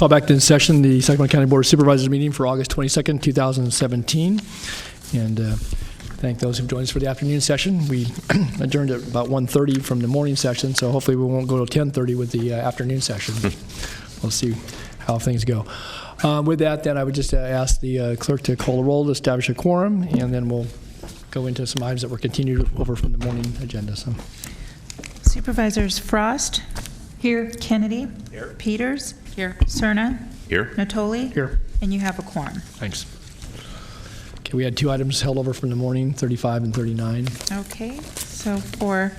Call back to session the Sacramento County Board of Supervisors meeting for August 22nd, 2017. And thank those who've joined us for the afternoon session. We adjourned at about 1:30 from the morning session, so hopefully we won't go to 10:30 with the afternoon session. We'll see how things go. With that, then I would just ask the clerk to call the roll to establish a quorum, and then we'll go into some items that were continued over from the morning agenda. So, Supervisors Frost. Here. Kennedy. Here. Peters. Here. Cerna. Here. Natoli. here. And you have a quorum. Thanks. Okay, we had two items held over from the morning, 35 and 39. Okay, so for,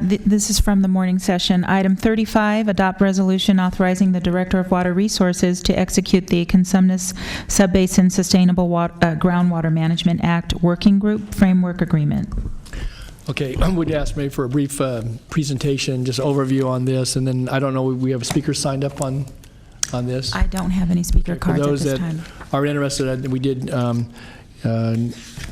this is from the morning session. Item 35, adopt resolution authorizing the Director of Water Resources to execute the Consumnes Subbasin Sustainable Groundwater Management Act Working Group Framework Agreement. Okay, I would ask maybe for a brief presentation, just overview on this, and then I don't know, we have speakers signed up on this. I don't have any speaker cards at this time. For those that are interested, we did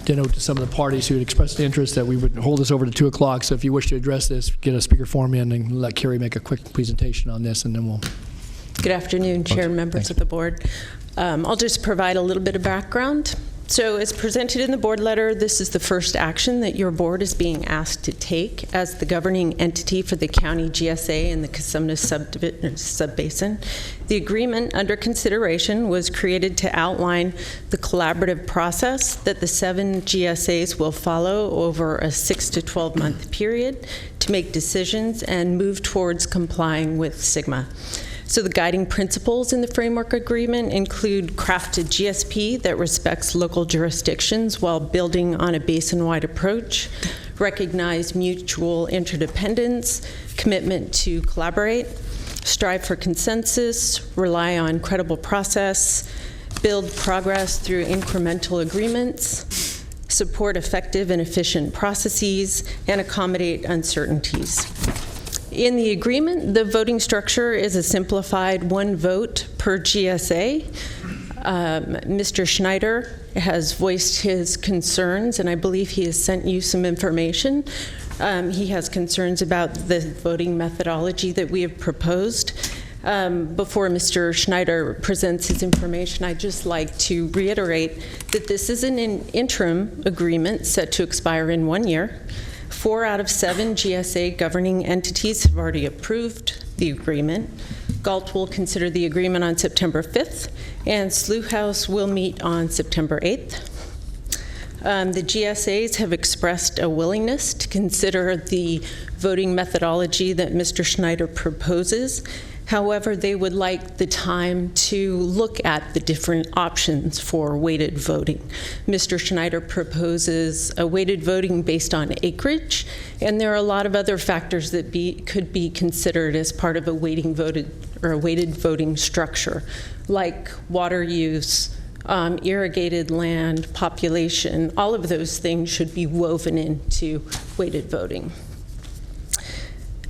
denote to some of the parties who had expressed interest that we would hold this over to 2 o'clock. So if you wish to address this, get a speaker form in and let Carrie make a quick presentation on this, and then we'll. Good afternoon, Chair and members of the board. I'll just provide a little bit of background. So as presented in the board letter, this is the first action that your board is being asked to take as the governing entity for the county GSA and the Consumnes Subbasin. The agreement under consideration was created to outline the collaborative process that the 7 GSAs will follow over a 6 to 12 month period to make decisions and move towards complying with SGMA. So the guiding principles in the framework agreement include crafted GSP that respects local jurisdictions while building on a basin-wide approach, recognize mutual interdependence, commitment to collaborate, strive for consensus, rely on credible process, build progress through incremental agreements, support effective and efficient processes, and accommodate uncertainties. In the agreement, the voting structure is a simplified 1 vote per GSA. Mr. Schneider has voiced his concerns, and I believe he has sent you some information. He has concerns about the voting methodology that we have proposed. Before Mr. Schneider presents his information, I'd just like to reiterate that this is an interim agreement set to expire in 1 year. 4 out of 7 GSA governing entities have already approved the agreement. GALT will consider the agreement on September 5th, and Slough House will meet on September 8th. The GSAs have expressed a willingness to consider the voting methodology that Mr. Schneider proposes. However, they would like the time to look at the different options for weighted voting. Mr. Schneider proposes a weighted voting based on acreage, and there are a lot of other factors that could be considered as part of a weighted voting structure, like water use, irrigated land, population. All of those things should be woven into weighted voting.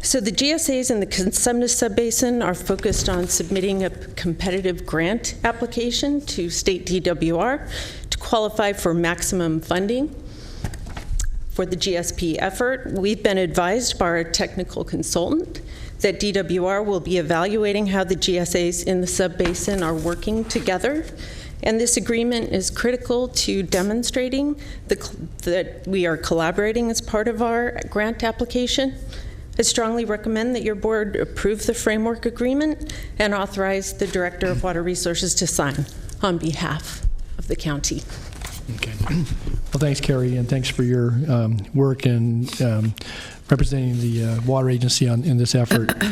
So the GSAs in the Consumnes Subbasin are focused on submitting a competitive grant application to state DWR to qualify for maximum funding for the GSP effort. We've been advised by our technical consultant that DWR will be evaluating how the GSAs in the subbasin are working together. And this agreement is critical to demonstrating that we are collaborating as part of our grant application. I strongly recommend that your board approve the framework agreement and authorize the Director of Water Resources to sign on behalf of the county. Okay. Well, thanks, Carrie, and thanks for your work and representing the water agency in this effort.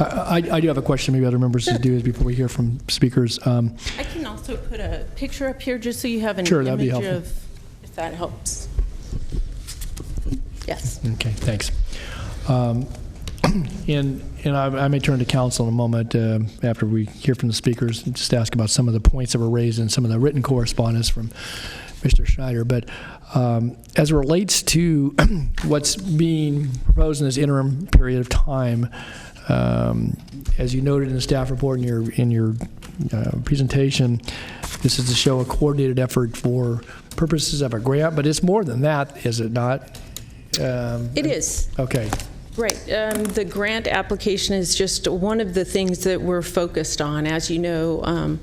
I do have a question, maybe other members do, is before we hear from speakers. I can also put a picture up here just so you have an sure, that'd be image helpful. of, if that helps. Yes. Okay, thanks. And I may turn to council in a moment after we hear from the speakers, and just ask about some of the points that were raised in some of the written correspondence from Mr. Schneider. But as it relates to what's being proposed in this interim period of time, as you noted in the staff report in your presentation, this is to show a coordinated effort for purposes of a grant, but it's more than that, is it not? It is. Okay. Right. The grant application is just one of the things that we're focused on. As you know,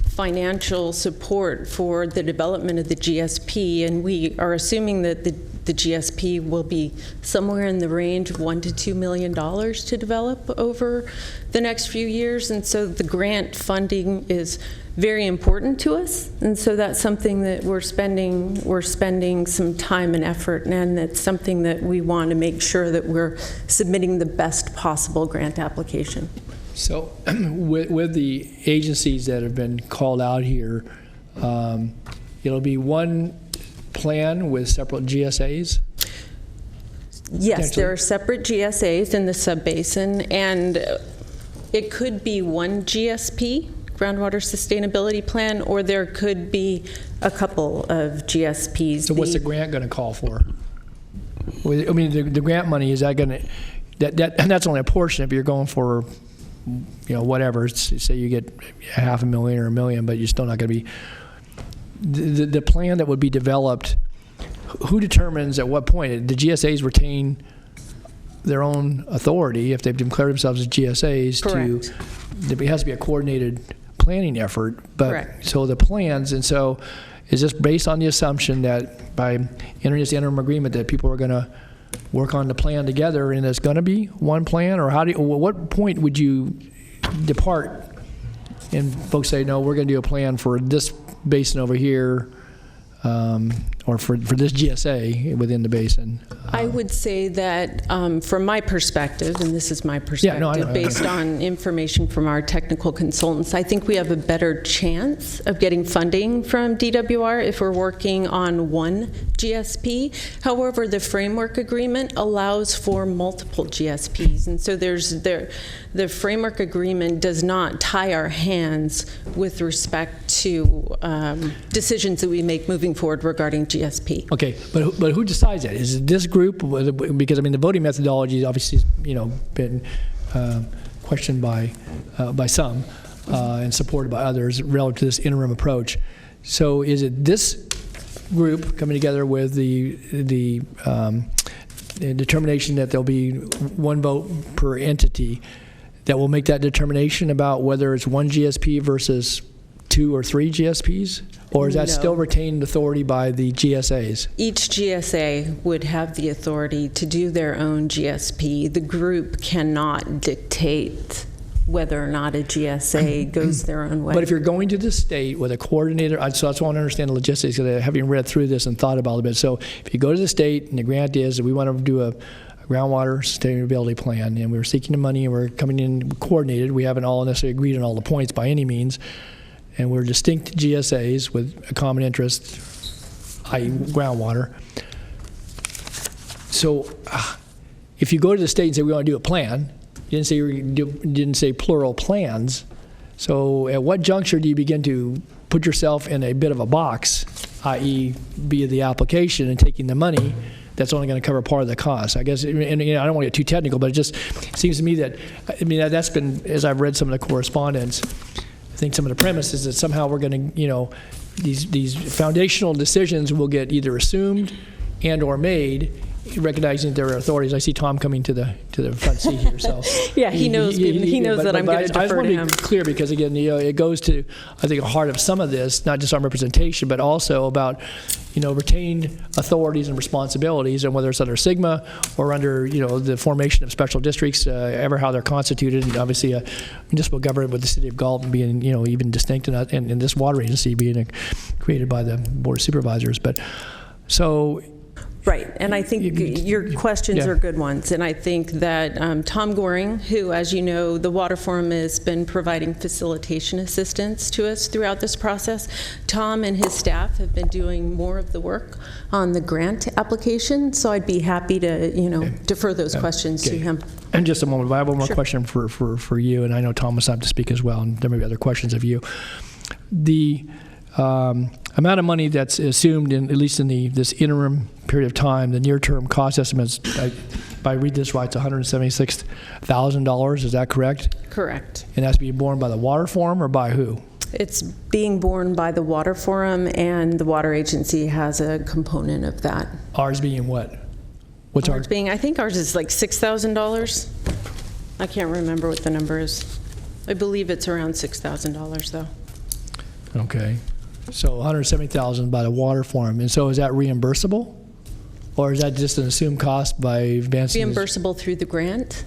financial support for the development of the GSP, and we are assuming that the GSP will be somewhere in the range of $1 to $2 million to develop over the next few years. And so the grant funding is very important to us, and so that's something that we're spending some time and effort, and it's something that we want to make sure that we're submitting the best possible grant application. So with the agencies that have been called out here, it'll be one plan with separate GSAs? Yes, there are separate GSAs in the subbasin, and it could be one GSP, groundwater sustainability plan, or there could be a couple of GSPs. So what's the grant going to call for? I mean, the grant money, is that going to, and that's only a portion if you're going for, whatever, say you get $500,000 or $1 million, but you're still not going to be, the plan that would be developed, who determines at what point? The GSAs retain their own authority if they've declared themselves as GSAs. Correct. It has to be a coordinated planning effort. But correct. So the plans, and so is this based on the assumption that by entering this interim agreement that people are going to work on the plan together and it's going to be one plan, or what point would you depart and folks say, no, we're going to do a plan for this basin over here, or for this GSA within the basin? I would say that from my perspective, and this is my perspective, based on information from our technical consultants, I think we have a better chance of getting funding from DWR if we're working on one GSP. However, the framework agreement allows for multiple GSPs, and so the framework agreement does not tie our hands with respect to decisions that we make moving forward regarding GSP. Okay, but who decides that? Is it this group? Because I mean, the voting methodology obviously has been questioned by some and supported by others relative to this interim approach. So is it this group coming together with the determination that there'll be one vote per entity that will make that determination about whether it's one GSP versus 2 or 3 GSPs? Or is that still retained authority by the GSAs? Each GSA would have the authority to do their own GSP. The group cannot dictate whether or not a GSA goes their own way. But if you're going to the state with a coordinator, so that's why I want to understand the logistics, because having read through this and thought about it a little bit. So if you go to the state and the grant is that we want to do a groundwater sustainability plan, and we're seeking the money and we're coming in coordinated, we haven't all necessarily agreed on all the points by any means, and we're distinct GSAs with a common interest, i.e. groundwater. So if you go to the state and say we want to do a plan, you didn't say plural plans. So at what juncture do you begin to put yourself in a bit of a box, i.e. via the application and taking the money that's only going to cover part of the cost? I guess, and I don't want to get too technical, but it just seems to me that, that's been, as I've read some of the correspondence, I think some of the premise is that somehow we're going to, these foundational decisions will get either assumed and or made, recognizing that there are authorities. I see Tom coming to the front seat here. So yeah, he knows that I'm going to defer to him. I just want to be clear because, again, it goes to, I think, the heart of some of this, not just on representation, but also about, retained authorities and responsibilities, and whether it's under SGMA or under, the formation of special districts, ever how they're constituted, and obviously a municipal government with the city of Galton being, even distinct, and this water agency being created by the Board of Supervisors. But so. Right, and I think your questions are good ones, and I think that Tom Goring, who, as you know, the Water Forum has been providing facilitation assistance to us throughout this process. Tom and his staff have been doing more of the work on the grant application, so I'd be happy to, defer those questions to him. And just a moment, I have one more question for you, and I know Tom must have to speak as well, and there may be other questions of you. The amount of money that's assumed, at least in this interim period of time, the near-term cost estimates, if I read this right, it's $176,000. Is that correct? Correct. And that's being borne by the Water Forum or by who? It's being borne by the Water Forum, and the Water Agency has a component of that. Ours being what? What's Ours being, I think ours is like $6,000. I can't remember what the number is. I believe it's around $6,000 though. Okay. So $170,000 by the water forum. And so is that reimbursable? Or is that just an assumed cost by advancing? Reimbursable through the grant?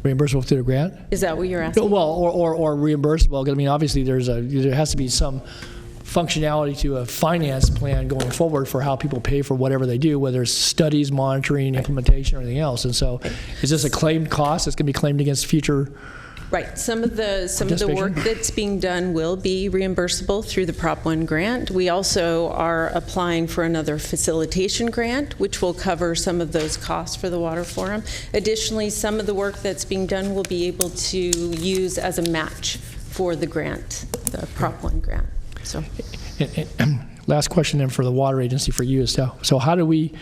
Reimbursable through the grant? Is that what you're asking? Well, or reimbursable. I mean, obviously there has to be some functionality to a finance plan going forward for how people pay for whatever they do, whether it's studies, monitoring, implementation, or anything else. And so is this a claimed cost that's going to be claimed against future? Right. Some of the work that's being done will be reimbursable through the Prop 1 grant. We also are applying for another facilitation grant, which will cover some of those costs for the water forum. Additionally, some of the work that's being done will be able to use as a match for the grant, the Prop 1 grant. So, last question then for the water agency for you is so how do we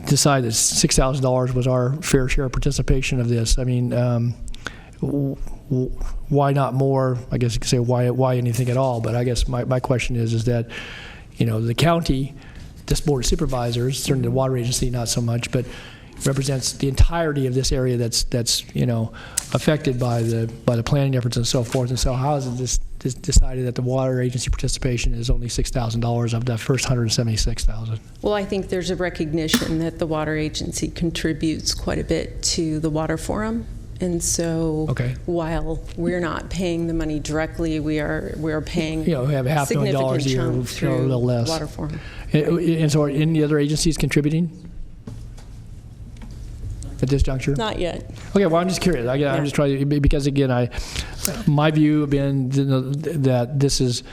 decide that $6,000 was our fair share participation of this? I mean, why not more? I guess you could say why anything at all. But I guess my question is that, the county, this board of supervisors, certainly the water agency not so much, but represents the entirety of this area that's affected by the planning efforts and so forth. And so how is it decided that the water agency participation is only $6,000 of that first $176,000? Well, I think there's a recognition that the water agency contributes quite a bit to the water forum. And so while we're not paying the money directly, we're paying we have $500,000 a year, through a little less. Water forum. And so are any other agencies contributing at this juncture? Not yet. Okay, well, I'm just curious. I'm just trying to, because again, my view have been that this is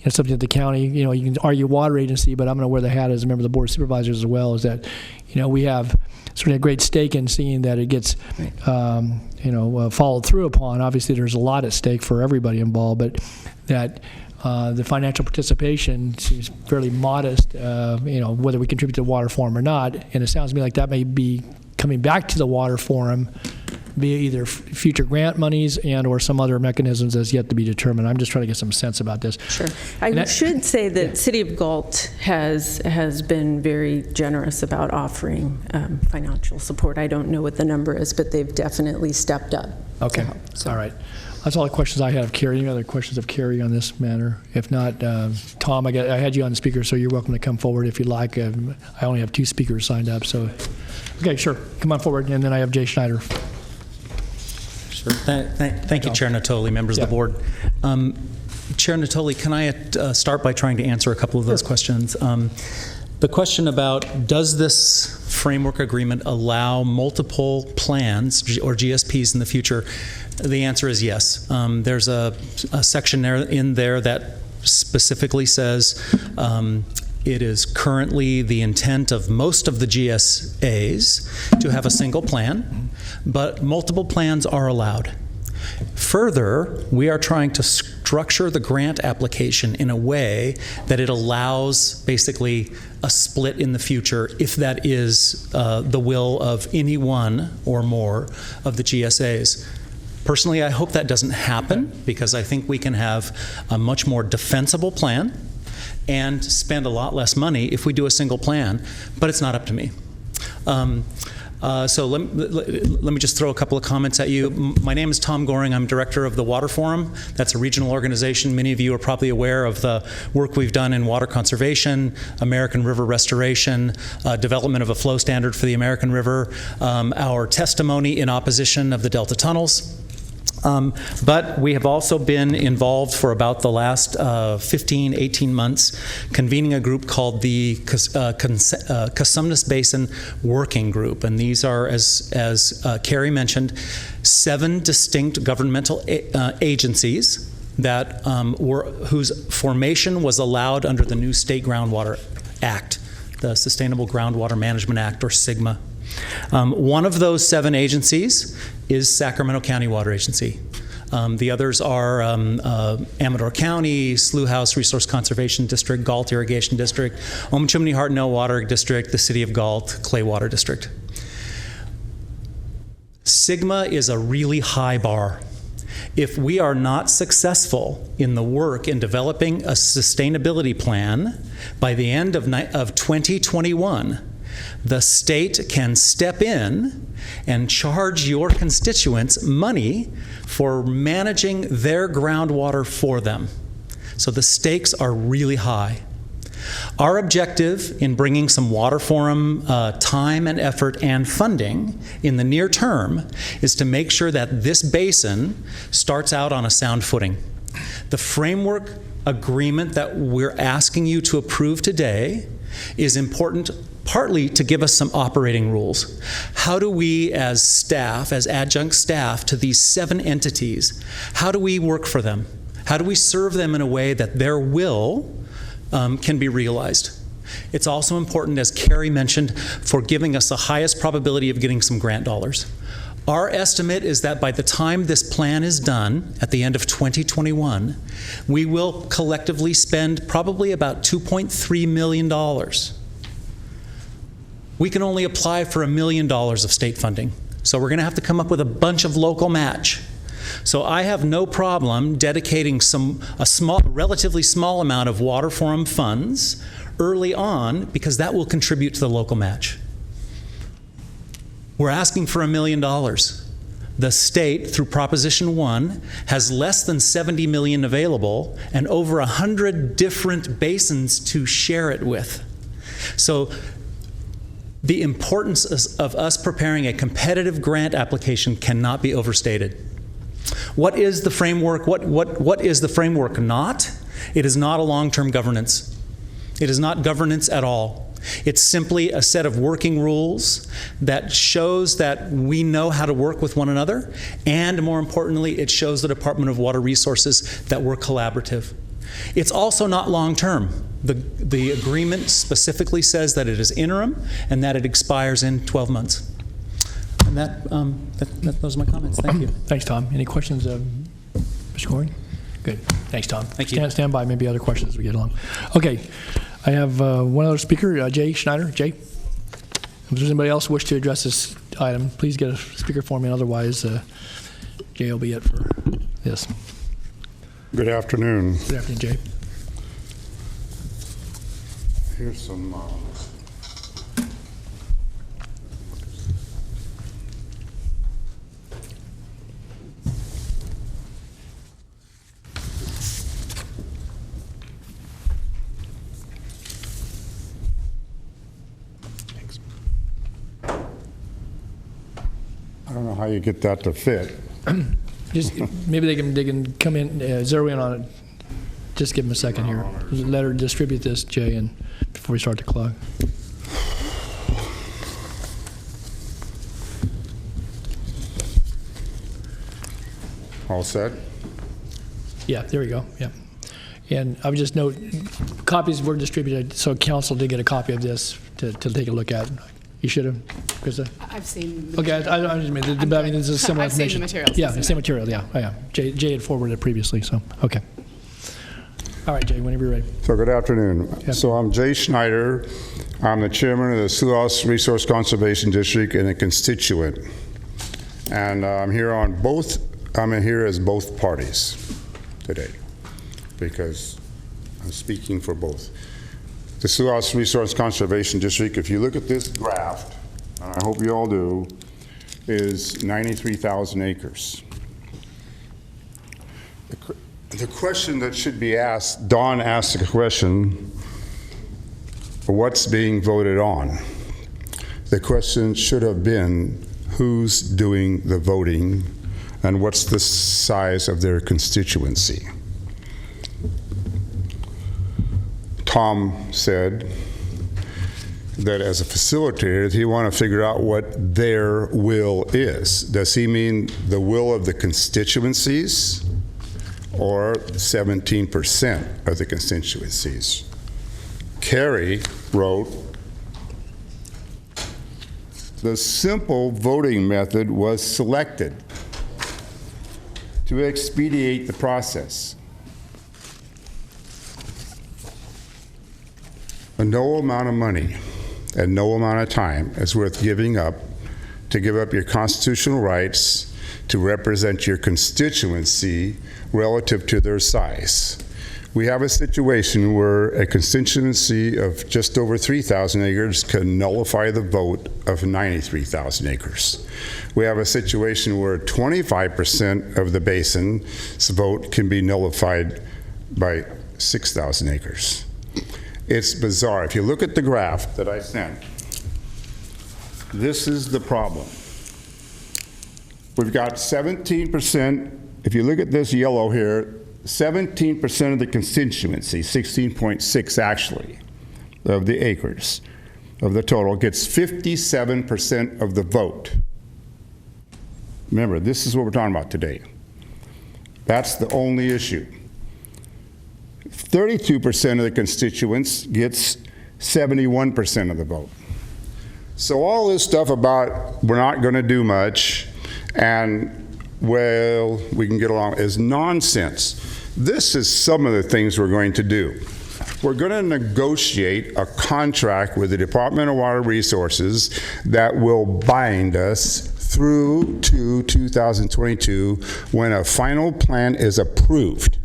something that the county, you can argue water agency, but I'm going to wear the hat as a member of the board of supervisors as well, is that, we have sort of a great stake in seeing that it gets, followed through upon. Obviously, there's a lot at stake for everybody involved, but that the financial participation seems fairly modest, whether we contribute to the water forum or not. And it sounds to me like that may be coming back to the water forum via either future grant monies and or some other mechanisms that's yet to be determined. I'm just trying to get some sense about this. Sure. I should say that City of Galt has been very generous about offering financial support. I don't know what the number is, but they've definitely stepped up. Okay. All right. That's all the questions I have of Carrie. Any other questions of Carrie on this matter? If not, Tom, I had you on the speaker, so you're welcome to come forward if you'd like. I only have 2 speakers signed up, so. Okay, sure. Come on forward, and then I have Jay Schneider. Sure. Thank you, Chair Natoli, members of the board. Chair Natoli, can I start by trying to answer a couple of those questions? The question about, does this framework agreement allow multiple plans or GSPs in the future? The answer is yes. There's a section in there that specifically says it is currently the intent of most of the GSAs to have a single plan, but multiple plans are allowed. Further, we are trying to structure the grant application in a way that it allows basically a split in the future if that is the will of any one or more of the GSAs. Personally, I hope that doesn't happen because I think we can have a much more defensible plan and spend a lot less money if we do a single plan, but it's not up to me. So let me just throw a couple of comments at you. My name is Tom Goring. I'm director of the Water Forum. That's a regional organization. Many of you are probably aware of the work we've done in water conservation, American River restoration, development of a flow standard for the American River, our testimony in opposition of the Delta tunnels. But we have also been involved for about the last 15, 18 months convening a group called the Cosumnes Basin Working Group. And these are, as Carrie mentioned, 7 distinct governmental agencies that whose formation was allowed under the new State Groundwater Act, the Sustainable Groundwater Management Act, or SGMA. One of those 7 agencies is Sacramento County Water Agency. The others are Amador County, Slough House Resource Conservation District, Galt Irrigation District, Omichimney-Hartnell Water District, the City of Galt, Clay Water District. SGMA is a really high bar. If we are not successful in the work in developing a sustainability plan by the end of 2021, the state can step in and charge your constituents money for managing their groundwater for them. So the stakes are really high. Our objective in bringing some water forum time and effort and funding in the near term is to make sure that this basin starts out on a sound footing. The framework agreement that we're asking you to approve today is important partly to give us some operating rules. How do we as staff, as adjunct staff to these 7 entities, how do we work for them? How do we serve them in a way that their will can be realized? It's also important, as Carrie mentioned, for giving us the highest probability of getting some grant dollars. Our estimate is that by the time this plan is done, at the end of 2021, we will collectively spend probably about $2.3 million. We can only apply for $1 million of state funding. So we're going to have to come up with a bunch of local match. So I have no problem dedicating a relatively small amount of water forum funds early on, because that will contribute to the local match. We're asking for $1 million. The state, through Proposition 1, has less than $70 million available and over 100 different basins to share it with. So the importance of us preparing a competitive grant application cannot be overstated. What is the framework? What is the framework not? It is not a long-term governance. It is not governance at all. It's simply a set of working rules that shows that we know how to work with one another, and more importantly, it shows the Department of Water Resources that we're collaborative. It's also not long-term. The agreement specifically says that it is interim and that it expires in 12 months. And those are my comments. Thank you. Thanks, Tom. Any questions, Mr. Corey? Good. Thanks, Tom. Thank you. Stand by. Maybe other questions as we get along. Okay. I have one other speaker, Jay Schneider. Jay, if there's anybody else who wish to address this item, please get a speaker for me. Otherwise, Jay will be it for this. Good afternoon. Good afternoon, Jay. Here's some I don't know how you get that to fit. Just maybe they can come in, zero in on it. Just give them a second here. Let her distribute this, Jay, and before we start the clock. All set? Yeah, there we go. Yeah. And I would just note, copies were distributed, so council did get a copy of this to take a look at. You should have, Krista? I've seen. Okay, I just mean, but I mean, this is similar I've seen the information. materials. Yeah, the same material, yeah. Oh, yeah. Jay had forwarded it previously, so, okay. All right, Jay, whenever you're ready. So good afternoon. So I'm Jay Schneider. I'm the chairman of the Sulos Resource Conservation District and a constituent. And I'm here as both parties today because I'm speaking for both. The Sulos Resource Conservation District, if you look at this graph, and I hope you all do, is 93,000 acres. The question that should be asked, Don asked the question, what's being voted on? The question should have been, who's doing the voting and what's the size of their constituency? Tom said that as a facilitator, he wanted to figure out what their will is. Does he mean the will of the constituencies or 17% of the constituencies? Carrie wrote, the simple voting method was selected to expedite the process. No amount of money and no amount of time is worth giving up to give up your constitutional rights to represent your constituency relative to their size. We have a situation where a constituency of just over 3,000 acres can nullify the vote of 93,000 acres. We have a situation where 25% of the basin's vote can be nullified by 6,000 acres. It's bizarre. If you look at the graph that I sent, this is the problem. We've got 17%, if you look at this yellow here, 17% of the constituency, 16.6 actually, of the acres of the total gets 57% of the vote. Remember, this is what we're talking about today. That's the only issue. 32% of the constituents gets 71% of the vote. So all this stuff about we're not going to do much and, well, we can get along is nonsense. This is some of the things we're going to do. We're going to negotiate a contract with the Department of Water Resources that will bind us through to 2022 when a final plan is approved.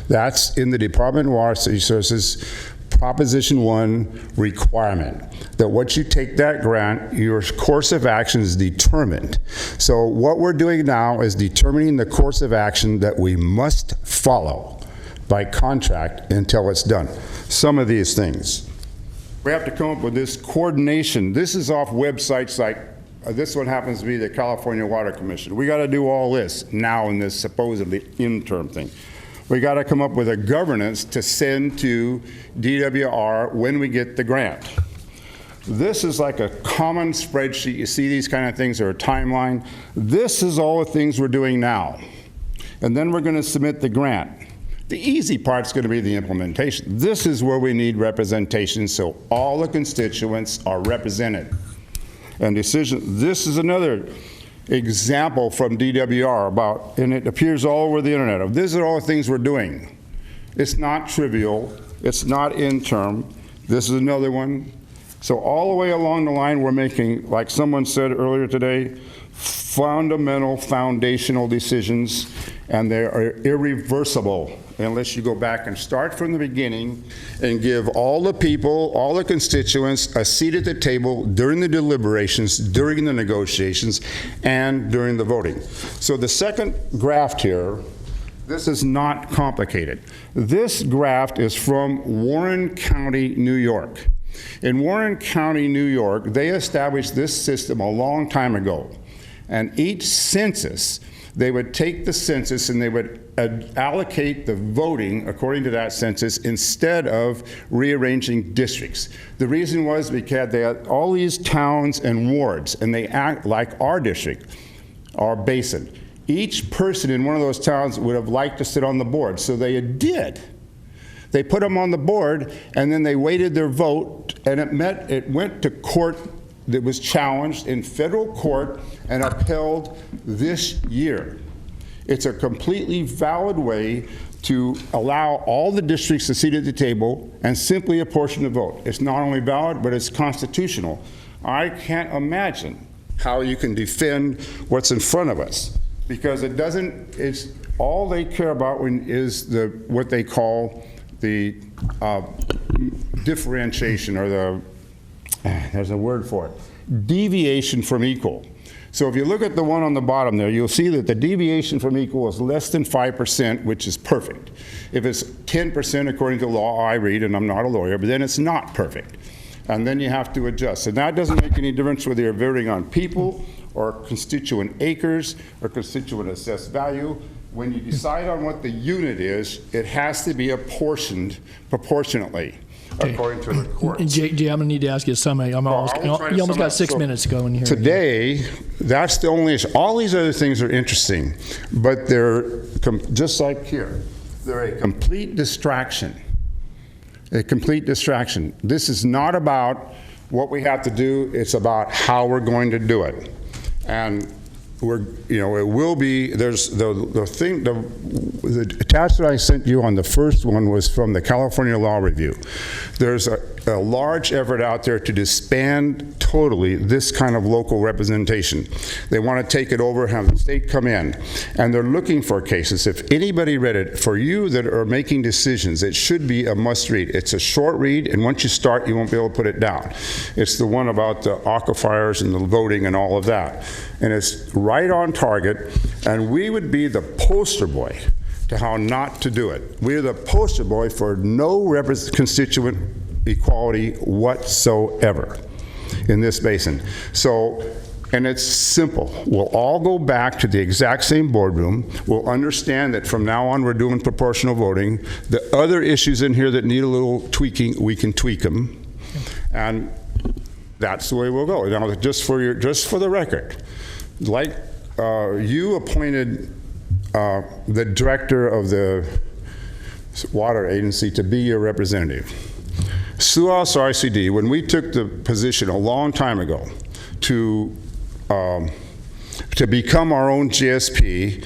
That's in the Department of Water Resources Proposition 1 requirement, that once you take that grant, your course of action is determined. So what we're doing now is determining the course of action that we must follow by contract until it's done. Some of these things. We have to come up with this coordination. This is off websites like, this one happens to be the California Water Commission. We got to do all this now in this supposedly interim thing. We got to come up with a governance to send to DWR when we get the grant. This is like a common spreadsheet. You see these kind of things or a timeline. This is all the things we're doing now. And then we're going to submit the grant. The easy part's going to be the implementation. This is where we need representation so all the constituents are represented. And decision, this is another example from DWR about, and it appears all over the internet, of these are all the things we're doing. It's not trivial, it's not interim. This is another one. So all the way along the line we're making, like someone said earlier today, fundamental, foundational decisions, and they are irreversible unless you go back and start from the beginning and give all the people, all the constituents a seat at the table during the deliberations, during the negotiations, and during the voting. So the second graph here, this is not complicated. This graph is from Warren County, New York. In Warren County, New York, they established this system a long time ago. And each census, they would take the census and they would allocate the voting according to that census instead of rearranging districts. The reason was because they had all these towns and wards, and they act like our district, our basin. Each person in one of those towns would have liked to sit on the board, so they did. They put them on the board, and then they waited their vote, and it went to court that was challenged in federal court and upheld this year. It's a completely valid way to allow all the districts a seat at the table and simply apportion the vote. It's not only valid, but it's constitutional. I can't imagine how you can defend what's in front of us, because it doesn't, it's all they care about is what they call the differentiation, or there's a word for it, deviation from equal. So if you look at the one on the bottom there, you'll see that the deviation from equal is less than 5%, which is perfect. If it's 10% according to law I read, and I'm not a lawyer, but then it's not perfect. And then you have to adjust. And that doesn't make any difference whether you're voting on people or constituent acres or constituent assessed value. When you decide on what the unit is, it has to be apportioned proportionately. Okay. According to the courts. Jay, I'm going to need to ask you some. You almost got 6 minutes to go in here. Today, that's the only issue. All these other things are interesting, but they're, just like here, they're a complete distraction. A complete distraction. This is not about what we have to do, it's about how we're going to do it. And we're, it will be, there's the attachment I sent you on the first one was from the California Law Review. There's a large effort out there to disband totally this kind of local representation. They want to take it over, have the state come in, and they're looking for cases. If anybody read it, for you that are making decisions, it should be a must read. It's a short read, and once you start, you won't be able to put it down. It's the one about the aquifers and the voting and all of that. And it's right on target, and we would be the poster boy to how not to do it. We're the poster boy for no constituent equality whatsoever in this basin. So, and it's simple. We'll all go back to the exact same boardroom. We'll understand that from now on we're doing proportional voting. The other issues in here that need a little tweaking, we can tweak them. And that's the way we'll go. Now, just for the record, like you appointed the director of the water agency to be your representative. SUAS RCD, when we took the position a long time ago to become our own GSP,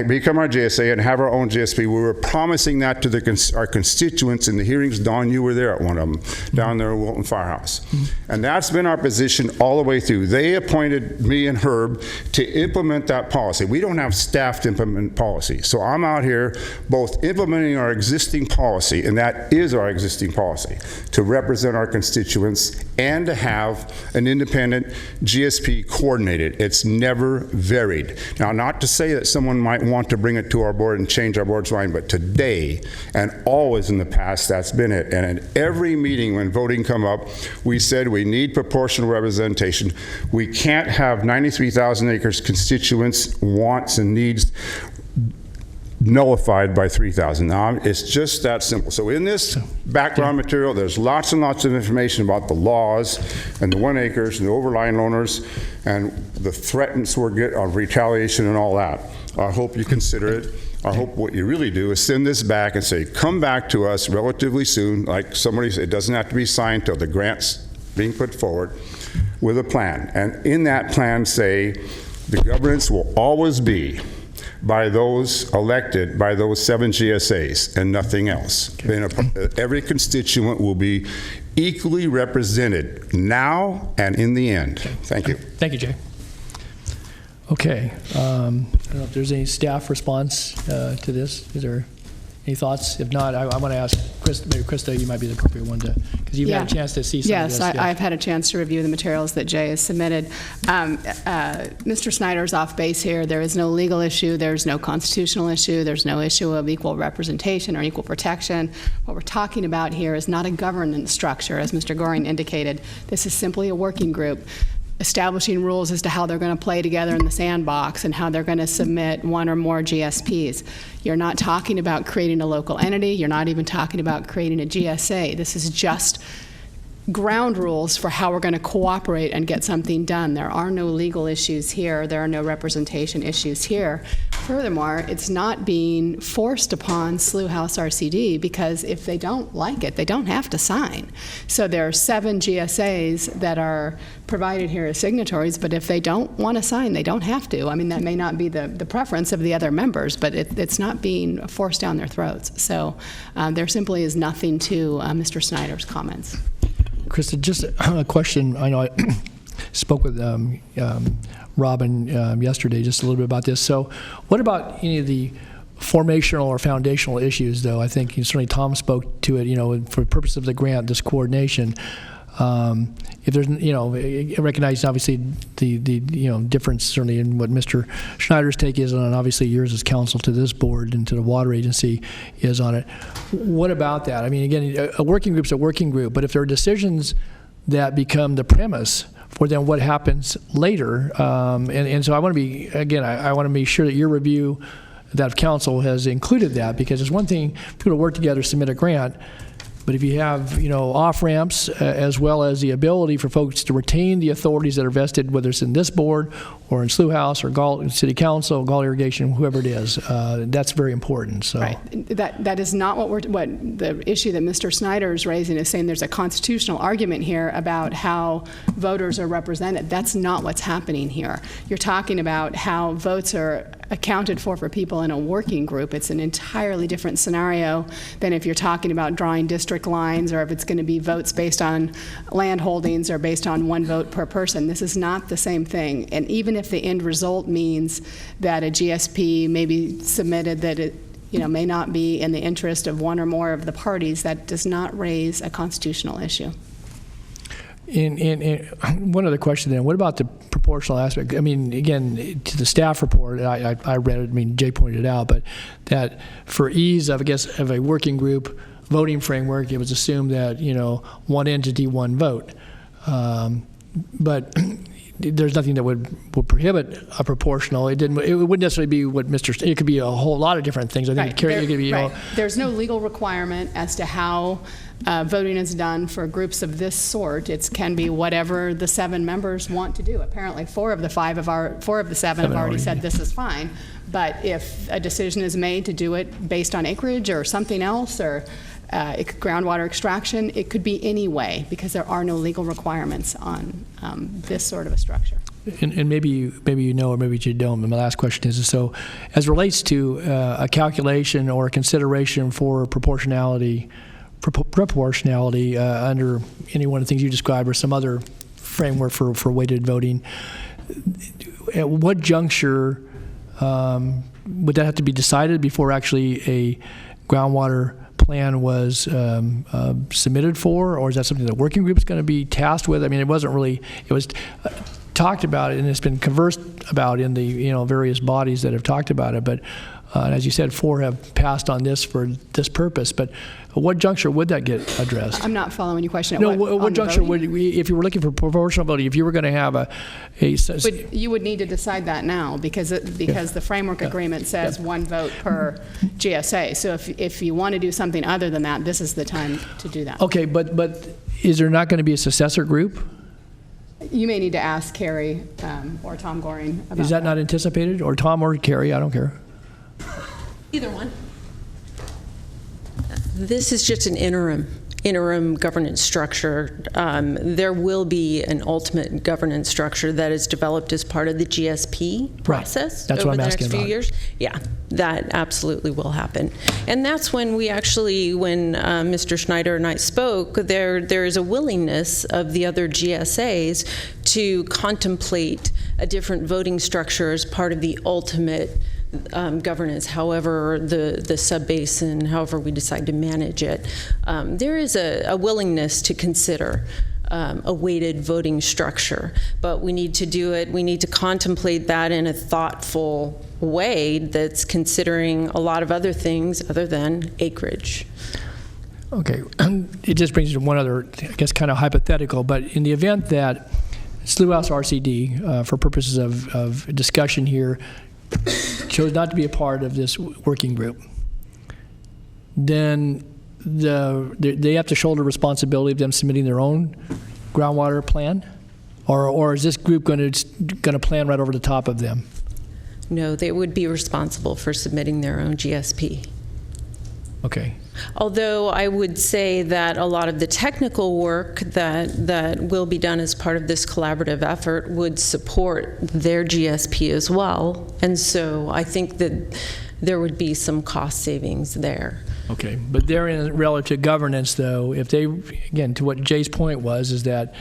become our GSA and have our own GSP, we were promising that to our constituents in the hearings. Don, you were there at one of them, down there at Wilton Firehouse. And that's been our position all the way through. They appointed me and Herb to implement that policy. We don't have staff to implement policy. So I'm out here both implementing our existing policy, and that is our existing policy, to represent our constituents and to have an independent GSP coordinated. It's never varied. Now, not to say that someone might want to bring it to our board and change our board's mind, but today and always in the past, that's been it. And in every meeting when voting come up, we said we need proportional representation. We can't have 93,000 acres constituents' wants and needs nullified by 3,000. Now, it's just that simple. So in this background material, there's lots and lots of information about the laws and the 1 acres and the overlying owners and the threats we're getting on retaliation and all that. I hope you consider it. I hope what you really do is send this back and say, come back to us relatively soon. Like somebody said, it doesn't have to be signed till the grant's being put forward, with a plan. And in that plan say, the governance will always be by those elected by those 7 GSAs and nothing else. Okay. Every constituent will be equally represented now and in the end. Okay. Thank you. Thank you, Jay. Okay. I don't know if there's any staff response to this. Is there any thoughts? If not, I want to ask maybe Krista, you might be the appropriate one to, because you've had a chance to see some of this. Yes, I've had a chance to review the materials that Jay has submitted. Mr. Snyder's off base here. There is no legal issue. There's no constitutional issue. There's no issue of equal representation or equal protection. What we're talking about here is not a governance structure, as Mr. Goring indicated. This is simply a working group establishing rules as to how they're going to play together in the sandbox and how they're going to submit 1 or more GSPs. You're not talking about creating a local entity. You're not even talking about creating a GSA. This is just ground rules for how we're going to cooperate and get something done. There are no legal issues here. There are no representation issues here. Furthermore, it's not being forced upon Slough House RCD, because if they don't like it, they don't have to sign. So there are 7 GSAs that are provided here as signatories, but if they don't want to sign, they don't have to. I mean, that may not be the preference of the other members, but it's not being forced down their throats. So there simply is nothing to Mr. Snyder's comments. Krista, just a question. I know I spoke with Robin yesterday just a little bit about this. So what about any of the formational or foundational issues, though? I think certainly Tom spoke to it, for the purpose of the grant, this coordination. If there's, recognizing obviously the difference certainly in what Mr. Schneider's take is on, and obviously yours as counsel to this board and to the water agency is on it. What about that? I mean, again, a working group's a working group, but if there are decisions that become the premise for then what happens later, and so I want to be, again, I want to be sure that your review that council has included that, because it's one thing for people to work together, submit a grant, but if you have, off-ramps as well as the ability for folks to retain the authorities that are vested, whether it's in this board or in Slough House or Galt City Council, Galt Irrigation, whoever it is, that's very important. So right. That is not what the issue that Mr. Snyder is raising is saying there's a constitutional argument here about how voters are represented. That's not what's happening here. You're talking about how votes are accounted for people in a working group. It's an entirely different scenario than if you're talking about drawing districts district lines, or if it's going to be votes based on land holdings or based on one vote per person. This is not the same thing. And even if the end result means that a GSP may be submitted that it may not be in the interest of one or more of the parties, that does not raise a constitutional issue. In one other question then, what about the proportional aspect? I mean, again, to the staff report, I read it, I mean, Jay pointed it out, but that for ease of, I guess, of a working group voting framework, it was assumed that, one entity, one vote. But there's nothing that would prohibit a proportional. It wouldn't necessarily be what it could be a whole lot of different things. I think Right. it could be, Right. There's no legal requirement as to how voting is done for groups of this sort. It can be whatever the 7 members want to do. Apparently, 4 of the 7 have already said this is fine. But if a decision is made to do it based on acreage or something else, or groundwater extraction, it could be any way, because there are no legal requirements on this sort of a structure. and maybe you know, or maybe you don't. And my last question is, so as relates to a calculation or a consideration for proportionality under any one of the things you described or some other framework for weighted voting, at what juncture would that have to be decided before actually a groundwater plan was submitted for, or is that something the working group is going to be tasked with? I mean, it was talked about and it's been conversed about in the various bodies that have talked about it, but as you said, 4 have passed on this for this purpose. But at what juncture would that get addressed? I'm not following your question. No, what juncture would if you were looking for proportional voting, if you were going to have you would need to decide that now, because the framework agreement says 1 vote per GSA. So if you want to do something other than that, this is the time to do that. Okay, but is there not going to be a successor group? You may need to ask Carrie or Tom Goring about Is that not anticipated? Or Tom or Carrie? I don't care. Either one. This is just an interim governance structure. There will be an ultimate governance structure that is developed as part of the GSP process That's over what I'm the asking next few about. years. Yeah, that absolutely will happen. And that's when Mr. Schneider and I spoke, there is a willingness of the other GSAs to contemplate a different voting structure as part of the ultimate governance, however the subbasin, however we decide to manage it. There is a willingness to consider a weighted voting structure, but we need to do it, we need to contemplate that in a thoughtful way that's considering a lot of other things other than acreage. Okay, it just brings me to one other, I guess, kind of hypothetical, but in the event that Slough House RCD, for purposes of discussion here, chose not to be a part of this working group, then they have to shoulder responsibility of them submitting their own groundwater plan, or is this group going to plan right over the top of them? No, they would be responsible for submitting their own GSP. Okay. Although I would say that a lot of the technical work that will be done as part of this collaborative effort would support their GSP as well. And so I think that there would be some cost savings there. Okay, but therein relative to governance, though, if they, again, to what Jay's point was, is that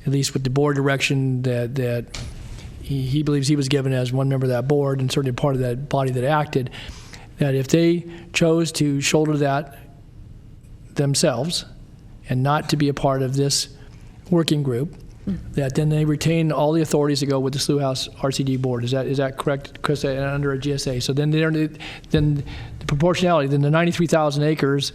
at least with the board direction that he believes he was given as one member of that board and certainly part of that body that acted, that if they chose to shoulder that themselves and not to be a part of this working group, that then they retain all the authorities that go with the Slough House RCD board. Is that correct, Chris? Under a GSA, so then the proportionality, then the 93,000 acres,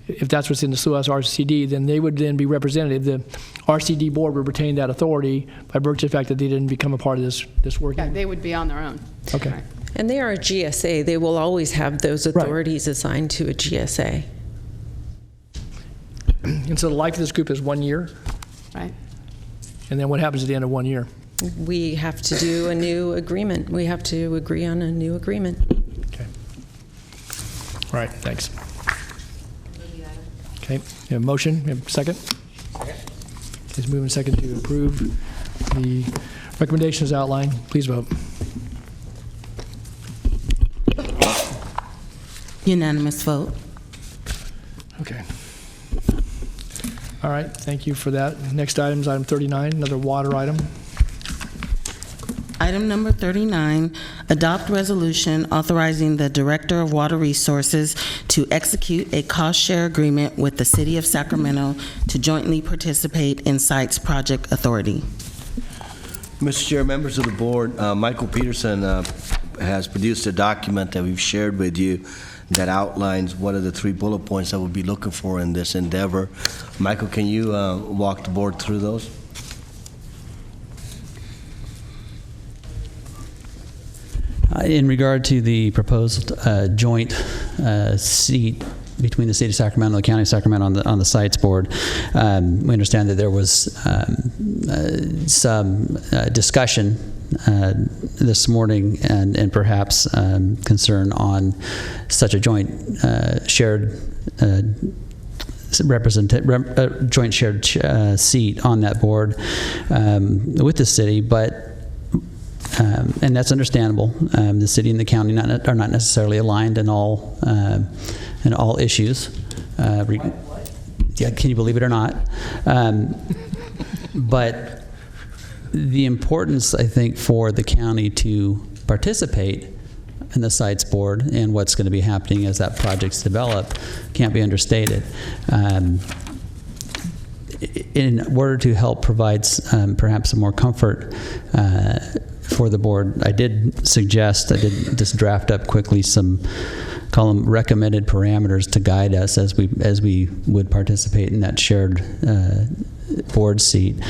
if that's what's in the Slough House RCD, then they would then be represented. The RCD board would retain that authority by virtue of the fact that they didn't become a part of this working. Yeah, they would be on their own. Okay. Right. And they are a GSA. They will always have those authorities assigned to a GSA. And so the life of this group is 1 year? Right. And then what happens at the end of 1 year? We have to do a new agreement. We have to agree on a new agreement. Okay. All right, thanks. Okay, you have a motion, you have a second? Second. Please move in second to approve the recommendations outlined. Please vote. Unanimous vote. Okay. All right, thank you for that. Next item is item 39, another water item. Item number 39, adopt resolution authorizing the Director of Water Resources to execute a cost-share agreement with the City of Sacramento to jointly participate in Sites Project Authority. Mr. Chair, members of the board, Michael Peterson has produced a document that we've shared with you that outlines what are the 3 bullet points that we'll be looking for in this endeavor. Michael, can you walk the board through those? In regard to the proposed joint seat between the City of Sacramento and the County of Sacramento on the Sites Board, we understand that there was some discussion this morning and perhaps concern on such a joint shared joint shared seat on that board with the city, but and that's understandable. The city and the county are not necessarily aligned in all issues. Yeah, can you believe it or not? But the importance, I think, for the county to participate in the Sites Board and what's going to be happening as that project's developed can't be understated. In order to help provide perhaps some more comfort for the board, I did just draft up quickly some, call them recommended parameters to guide us as we would participate in that shared board seat.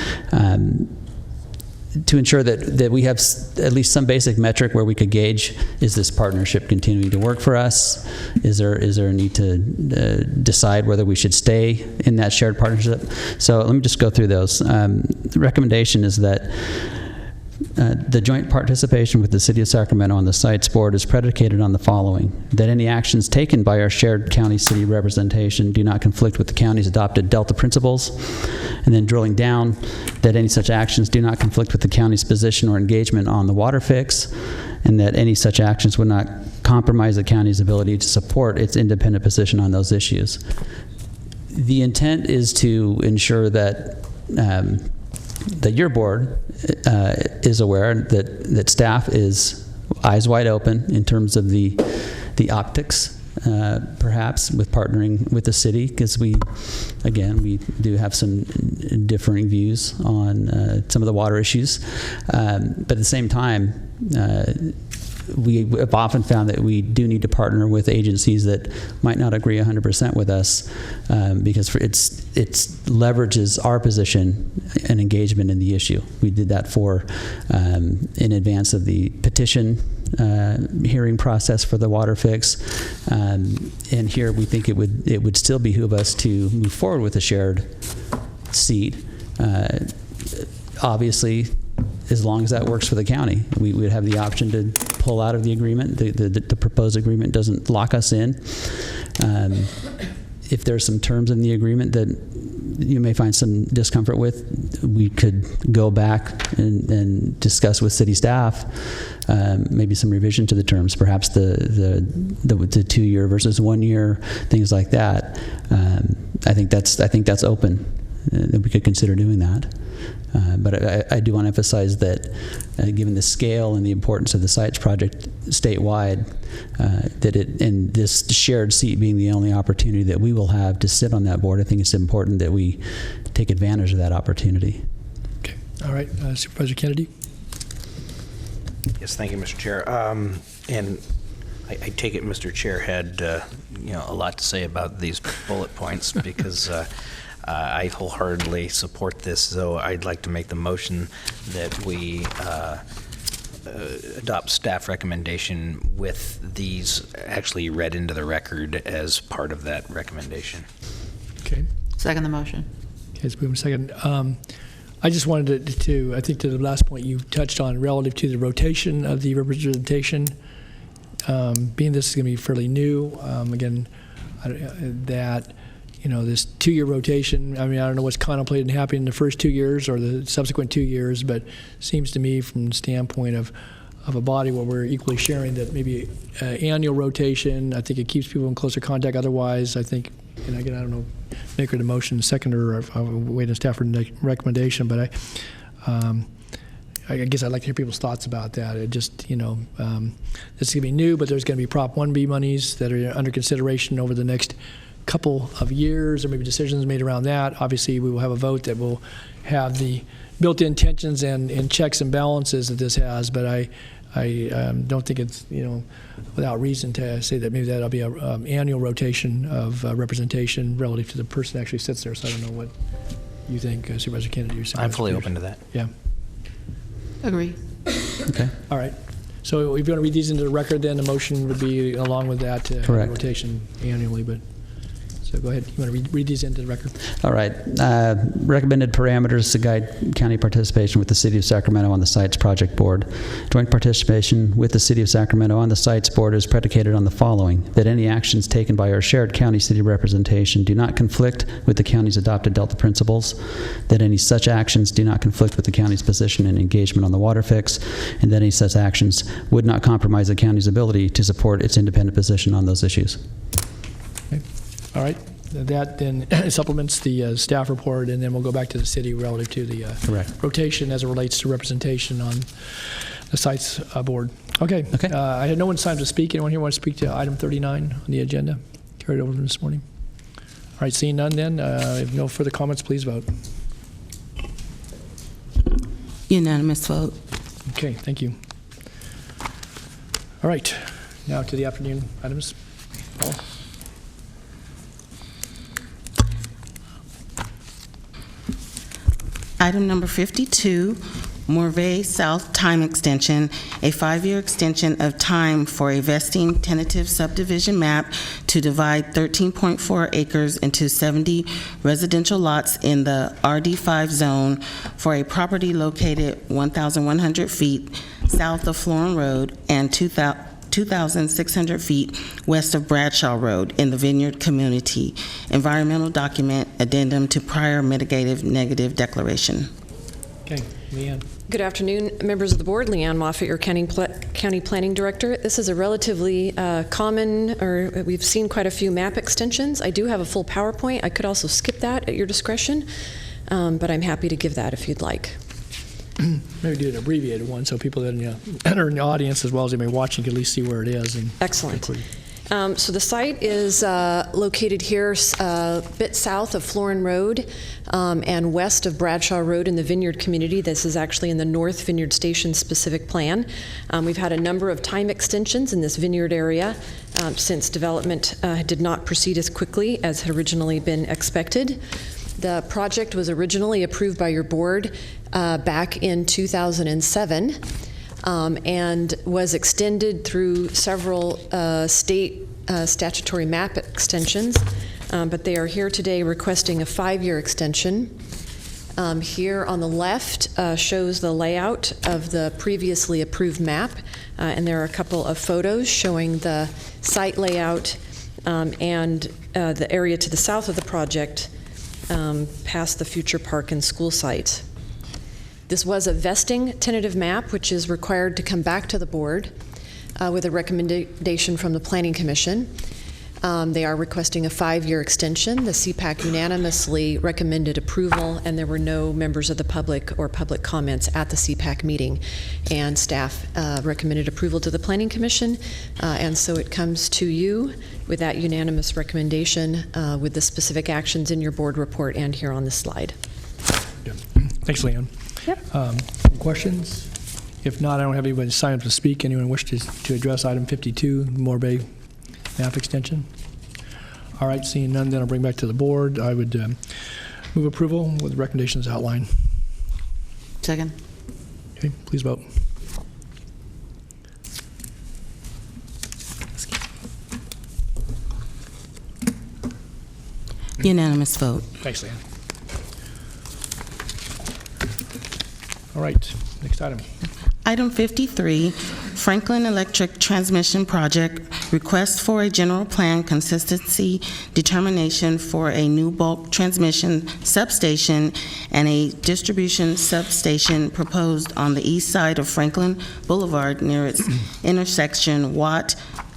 To ensure that we have at least some basic metric where we could gauge, is this partnership continuing to work for us? Is there a need to decide whether we should stay in that shared partnership? So let me just go through those. The recommendation is that the joint participation with the City of Sacramento on the Sites Board is predicated on the following: that any actions taken by our shared county-city representation do not conflict with the county's adopted Delta principles, and then drilling down, that any such actions do not conflict with the county's position or engagement on the water fix, and that any such actions would not compromise the county's ability to support its independent position on those issues. The intent is to ensure that that your board is aware that staff is eyes wide open in terms of the optics, perhaps with partnering with the city, because we do have some differing views on some of the water issues, but at the same time, we have often found that we do need to partner with agencies that might not agree 100% with us, because it leverages our position and engagement in the issue. We did that in advance of the petition hearing process for the water fix, and here we think it would still behoove us to move forward with a shared seat. Obviously, as long as that works for the county, we would have the option to pull out of the agreement. The proposed agreement doesn't lock us in. If there's some terms in the agreement that you may find some discomfort with, we could go back and discuss with city staff maybe some revision to the terms, perhaps the 2-year versus 1 year, things like that. I think that's open, that we could consider doing that. But I do want to emphasize that given the scale and the importance of the Sites project statewide, and this shared seat being the only opportunity that we will have to sit on that board, I think it's important that we take advantage of that opportunity. Okay. All right. Supervisor Kennedy? Yes, thank you, Mr. Chair. And I take it Mr. Chair had a lot to say about these bullet points because I wholeheartedly support this, so I'd like to make the motion that we adopt staff recommendation with these actually read into the record as part of that recommendation. Okay. Second the motion. Okay, let's move a second. I just wanted to, I think to the last point you touched on relative to the rotation of the representation, being this is going to be fairly new, again, that this 2-year rotation, I don't know what's contemplated and happening in the first 2 years or the subsequent 2 years, but seems to me from the standpoint of a body where we're equally sharing that maybe annual rotation, I think it keeps people in closer contact. Otherwise, I think and again, I don't know, maker of the motion, seconder, or I'll wait on staff for the recommendation, but I guess I'd like to hear people's thoughts about that. It just, this is going to be new, but there's going to be Prop 1B monies that are under consideration over the next couple of years, or maybe decisions made around that. Obviously, we will have a vote that will have the built-in tensions and checks and balances that this has, but I don't think it's, without reason to say that maybe that'll be an annual rotation of representation relative to the person that actually sits there. So I don't know what you think, Supervisor Kennedy. I'm fully open to that. Yeah. Agree. Okay. All right. So if you want to read these into the record, then the motion would be along with that Correct. rotation annually. But so go ahead. You want to read these into the record? All right. Recommended parameters to guide county participation with the City of Sacramento on the Sites Project Board. Joint participation with the City of Sacramento on the Sites Board is predicated on the following: that any actions taken by our shared county-city representation do not conflict with the county's adopted Delta principles, that any such actions do not conflict with the county's position and engagement on the water fix, and that any such actions would not compromise the county's ability to support its independent position on those issues. Okay. All right. That then supplements the staff report, and then we'll go back to the city relative to the Correct. rotation as it relates to representation on the sites board. Okay. Okay. I had no one signed to speak. Anyone here want to speak to item 39 on the agenda? Carried over from this morning. All right. Seeing none then, if no further comments, please vote. Unanimous vote. Okay. Thank you. All right. Now to the afternoon items. Paul? Item number 52, Morvay South Time Extension, a 5-year extension of time for a vesting tentative subdivision map to divide 13.4 acres into 70 residential lots in the RD5 zone for a property located 1,100 feet south of Florin Road and 2,600 feet west of Bradshaw Road in the Vineyard community. Environmental document addendum to prior mitigative negative declaration. Okay. Leanne. Good afternoon, members of the board. Leanne Moffett, your county planning director. This is a relatively common, or we've seen quite a few map extensions. I do have a full PowerPoint. I could also skip that at your discretion, but I'm happy to give that if you'd like. Maybe do an abbreviated one so people that are in the audience as well as anybody watching can at least see where it is. And excellent. So the site is located here a bit south of Florin Road and west of Bradshaw Road in the Vineyard community. This is actually in the North Vineyard Station specific plan. We've had a number of time extensions in this vineyard area since development did not proceed as quickly as had originally been expected. The project was originally approved by your board back in 2007 and was extended through several state statutory map extensions, but they are here today requesting a 5-year extension. Here on the left shows the layout of the previously approved map, and there are a couple of photos showing the site layout and the area to the south of the project past the future park and school site. This was a vesting tentative map, which is required to come back to the board with a recommendation from the Planning Commission. They are requesting a 5-year extension. The CPAC unanimously recommended approval, and there were no members of the public or public comments at the CPAC meeting. And staff recommended approval to the Planning Commission, and so it comes to you with that unanimous recommendation with the specific actions in your board report and here on this slide. Yeah. Thanks, Leanne. Yep. Questions? If not, I don't have anybody sign up to speak. Anyone wish to address item 52, Morvay map extension? All right, seeing none, then I'll bring back to the board. I would move approval with recommendations outlined. Second. Okay, please vote. Unanimous vote. Thanks, Leanne. All right, next item. Item 53, Franklin Electric Transmission Project, request for a general plan consistency determination for a new bulk transmission substation and a distribution substation proposed on the east side of Franklin Boulevard near its intersection Watt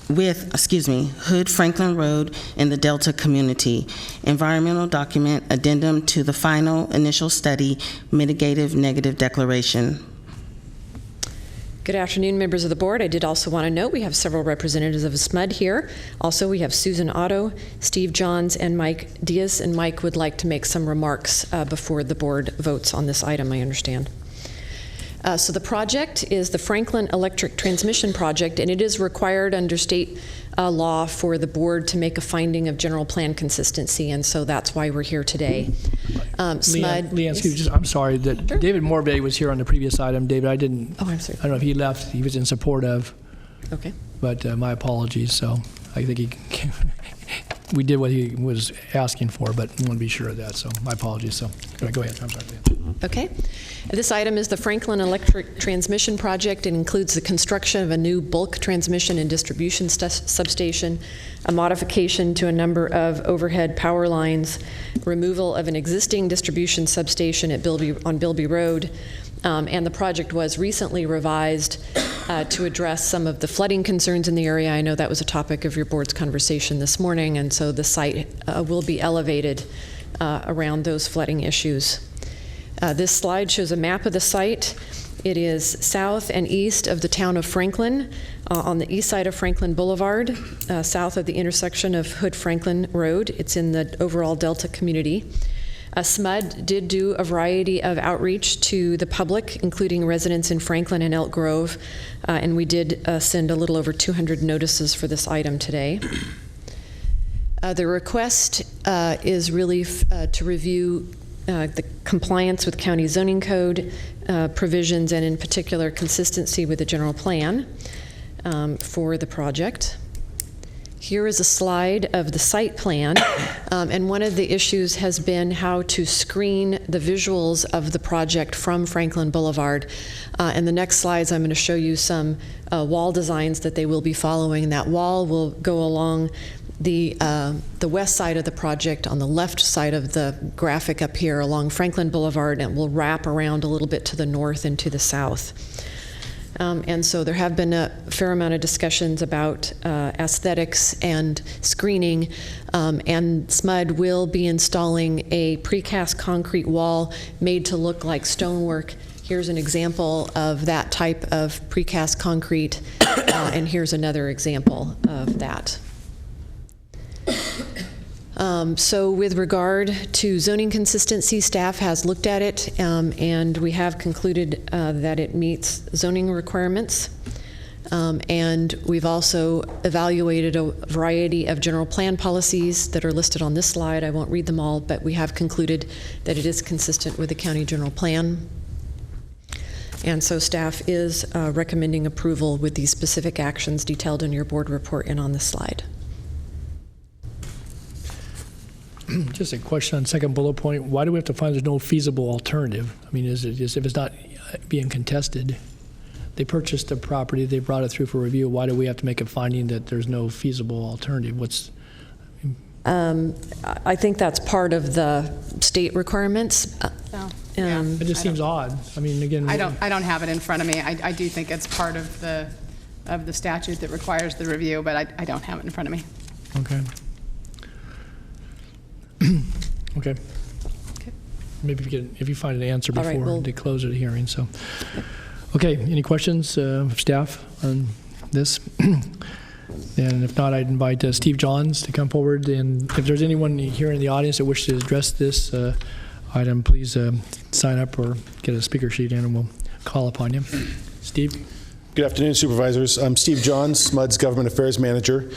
Hood Franklin Road in the Delta community. Environmental document addendum to the final initial study mitigative negative declaration. Good afternoon, members of the board. I did also want to note we have several representatives of SMUD here. Also, we have Susan Otto, Steve Johns, and Mike Diaz, and Mike would like to make some remarks before the board votes on this item, I understand. So the project is the Franklin Electric Transmission Project, and it is required under state law for the board to make a finding of general plan consistency, and so that's why we're here today. Leanne, excuse me, I'm sorry that Sure. David Morvay was here on the previous item. David, I didn't. Oh, I'm sorry. I don't know if he left. He was in support of. Okay. But my apologies. So I think we did what he was asking for, but I want to be sure of that. So my apologies. So go ahead. I'm sorry. Okay. This item is the Franklin Electric Transmission Project. It includes the construction of a new bulk transmission and distribution substation, a modification to a number of overhead power lines, removal of an existing distribution substation at on Bilby Road, and the project was recently revised to address some of the flooding concerns in the area. I know that was a topic of your board's conversation this morning, and so the site will be elevated around those flooding issues. This slide shows a map of the site. It is south and east of the town of Franklin, on the east side of Franklin Boulevard, south of the intersection of Hood-Franklin Road. It's in the overall Delta community. SMUD did do a variety of outreach to the public, including residents in Franklin and Elk Grove, and we did send a little over 200 notices for this item today. The request is really to review the compliance with county zoning code provisions, and in particular consistency with the general plan for the project. Here is a slide of the site plan, and one of the issues has been how to screen the visuals of the project from Franklin Boulevard. And the next slides, I'm going to show you some wall designs that they will be following. That wall will go along the west side of the project, on the left side of the graphic up here along Franklin Boulevard, and will wrap around a little bit to the north and to the south. And so there have been a fair amount of discussions about aesthetics and screening, and SMUD will be installing a precast concrete wall made to look like stonework. Here's an example of that type of precast concrete, and here's another example of that. So with regard to zoning consistency, staff has looked at it, and we have concluded that it meets zoning requirements. And we've also evaluated a variety of general plan policies that are listed on this slide. I won't read them all, but we have concluded that it is consistent with the county general plan. And so staff is recommending approval with these specific actions detailed in your board report and on this slide. Just a question on second bullet point. Why do we have to find there's no feasible alternative? I mean, is it just if it's not being contested? They purchased the property, they brought it through for review. Why do we have to make a finding that there's no feasible alternative? I think that's part of the state requirements. It just seems odd. I mean, again, I don't have it in front of me. I do think it's part of the statute that requires the review, but I don't have it in front of me. Okay. Okay. Maybe if you find an answer before they close the hearing. So, okay. Any questions of staff on this? And if not, I'd invite Steve Johns to come forward. And if there's anyone here in the audience that wishes to address this item, please sign up or get a speaker sheet in, and we'll call upon you. Steve. Good afternoon, Supervisors. I'm Steve Johns, SMUD's Government Affairs Manager.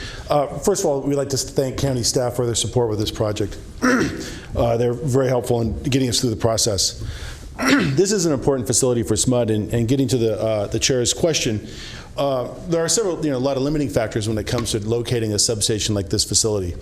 First of all, we'd like to thank county staff for their support with this project. They're very helpful in getting us through the process. This is an important facility for SMUD, and getting to the chair's question, there are several, a lot of limiting factors when it comes to locating a substation like this facility.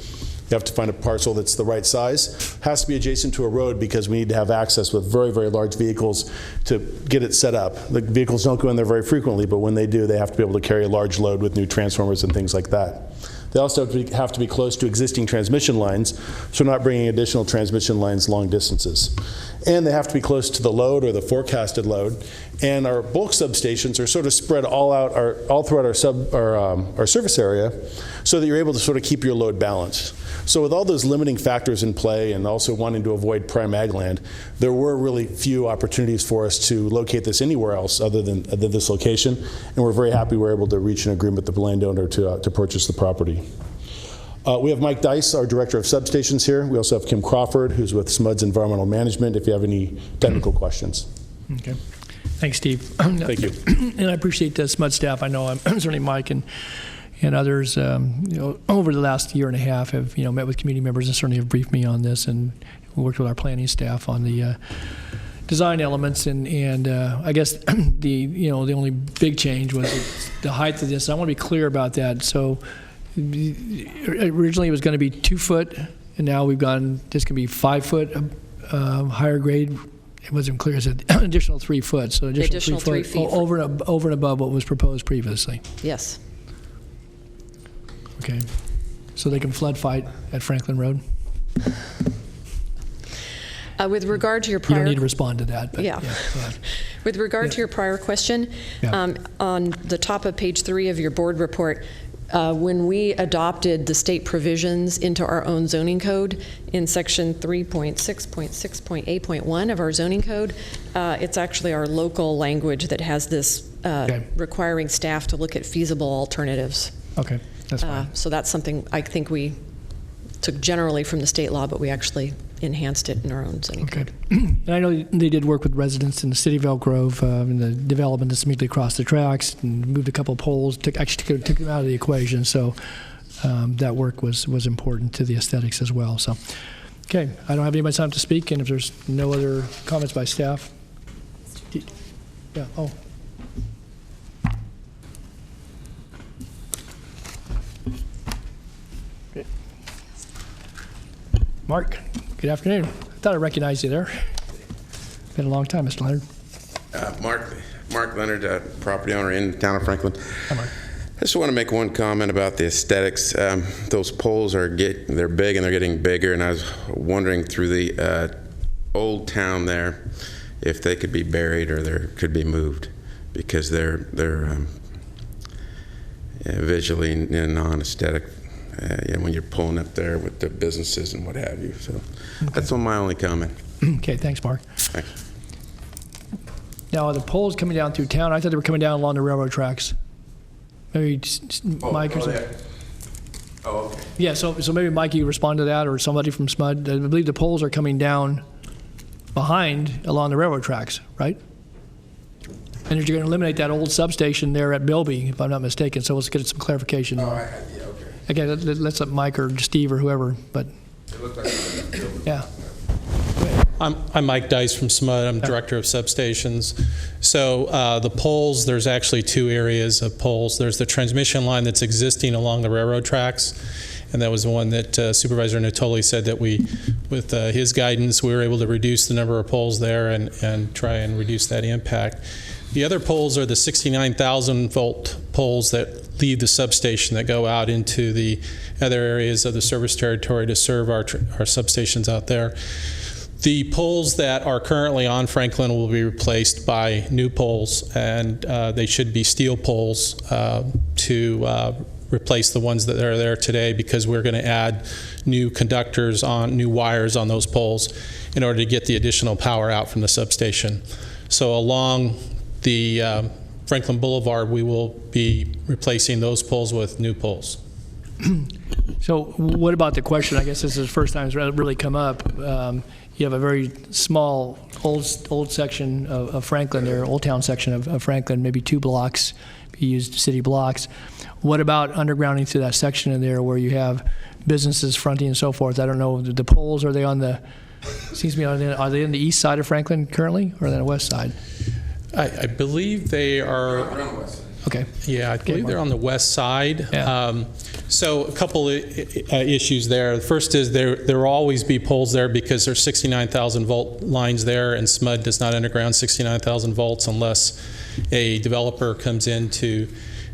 You have to find a parcel that's the right size. Has to be adjacent to a road because we need to have access with very, very large vehicles to get it set up. The vehicles don't go in there very frequently, but when they do, they have to be able to carry a large load with new transformers and things like that. They also have to be close to existing transmission lines, so not bringing additional transmission lines long distances. and they have to be close to the load or the forecasted load. And our bulk substations are sort of spread all throughout our service area, so that you're able to sort of keep your load balanced. So with all those limiting factors in play and also wanting to avoid prime ag land, there were really few opportunities for us to locate this anywhere else other than this location. And we're very happy we're able to reach an agreement with the landowner to purchase the property. We have Mike Dice, our Director of Substations here. We also have Kim Crawford, who's with SMUD's Environmental Management, if you have any technical questions. Okay. Thanks, Steve. Thank you. And I appreciate the SMUD staff. I know certainly Mike and others, over the last year and a half have, met with community members and certainly have briefed me on this, and worked with our planning staff on the design elements. And I guess the only big change was the height of this. I want to be clear about that. So originally it was going to be 2 foot, and now we've gone. This can be 5 foot higher grade. It wasn't clear. It's an additional 3 foot. So additional 3 feet over and above what was proposed previously. Yes. Okay, so they can flood fight at Franklin Road? With regard to your You prior... don't need to respond to that, but Yeah. go ahead. With regard to your prior question, on the top of page 3 of your board report, when we adopted the state provisions into our own zoning code in section 3.6.6.8.1 of our zoning code, it's actually our local language that has this requiring staff to look at feasible alternatives. Okay, that's fine. So that's something I think we took generally from the state law, but we actually enhanced it in our own zoning code. And I know they did work with residents in the city of Elk Grove in the development that's immediately across the tracks, and moved a couple of poles, took them out of the equation. So that work was important to the aesthetics as well. So, okay, I don't have any time to speak, and if there's no other comments by staff. Yeah, oh. Mark, good afternoon. I thought I recognized you there. Been a long time, Mr. Leonard. Mark Leonard, property owner in the town of Franklin. Hi, Mark. I just want to make one comment about the aesthetics. Those poles they're big and they're getting bigger, and I was wondering through the old town there if they could be buried or they could be moved, because they're visually non-aesthetic. When you're pulling up there with the businesses and what have you. So that's my only comment. Okay, thanks, Mark. Thanks. Now, are the poles coming down through town? I thought they were coming down along the railroad tracks. Maybe Mike or something. Oh, okay. Yeah, so maybe Mike, you respond to that, or somebody from SMUD. I believe the poles are coming down behind along the railroad tracks, right? And you're going to eliminate that old substation there at Bilby, if I'm not mistaken. So let's get some clarification. Okay. Again, let's let Mike or Steve or whoever, but It looked like yeah. I'm Mike Dice from SMUD. I'm Director of Substations. So the poles, there's actually 2 areas of poles. There's the transmission line that's existing along the railroad tracks, and that was the one that Supervisor Natoli said that with his guidance, we were able to reduce the number of poles there and try and reduce that impact. The other poles are the 69,000 volt poles that leave the substation that go out into the other areas of the service territory to serve our substations out there. The poles that are currently on Franklin will be replaced by new poles, and they should be steel poles to replace the ones that are there today, because we're going to add new conductors on, new wires on those poles in order to get the additional power out from the substation. So along the Franklin Boulevard, we will be replacing those poles with new poles. So what about the question, I guess this is the first time it's really come up, you have a very small old section of Franklin there, Old Town section of Franklin, maybe 2 blocks, be used city blocks. What about undergrounding to that section in there where you have businesses fronting and so forth? I don't know, the poles, are they on the, seems to me, are they in the east side of Franklin currently, or are they on the west side? I believe they are. Okay. Yeah, I believe they're on the west side. Yeah. So a couple issues there. The first is there will always be poles there because there's 69,000 volt lines there, and SMUD does not underground 69,000 volts unless a developer comes in to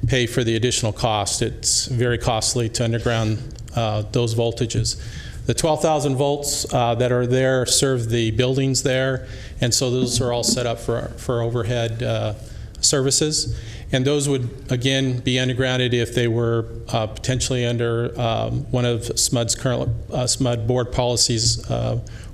pay for the additional cost. It's very costly to underground those voltages. The 12,000 volts that are there serve the buildings there, and so those are all set up for overhead services. And those would, again, be undergrounded if they were potentially under one of SMUD's current SMUD board policies,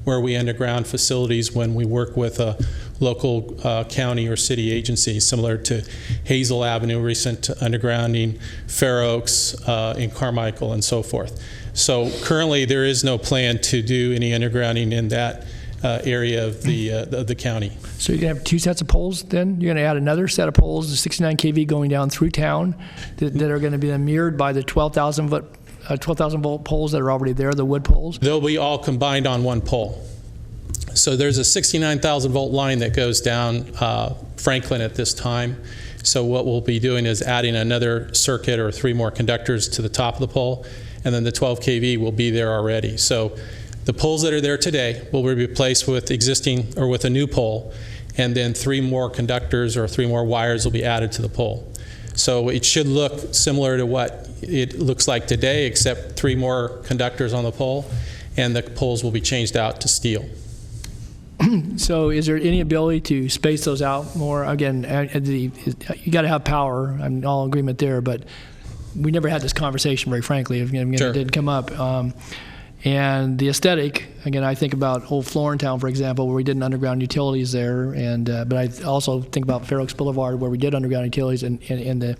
where we underground facilities when we work with a local county or city agency, similar to Hazel Avenue, recent undergrounding, Fair Oaks in Carmichael, and so forth. So currently, there is no plan to do any undergrounding in that area of the county. So you're going to have two sets of poles then? You're going to add another set of poles, the 69 kV going down through town that are going to be then mirrored by the 12,000 volt poles that are already there, the wood poles? They'll be all combined on one pole. So there's a 69,000 volt line that goes down Franklin at this time. So what we'll be doing is adding another circuit or 3 more conductors to the top of the pole, and then the 12 kV will be there already. So the poles that are there today will be replaced with existing or with a new pole, and then 3 more conductors or 3 more wires will be added to the pole. So it should look similar to what it looks like today, except 3 more conductors on the pole, and the poles will be changed out to steel. So is there any ability to space those out more? Again, you got to have power. I'm all in agreement there, but we never had this conversation, very frankly. Sure. It did come up. And the aesthetic, again, I think about Old Florentown, for example, where we did underground utilities there, and but I also think about Fair Oaks Boulevard, where we did underground utilities, and the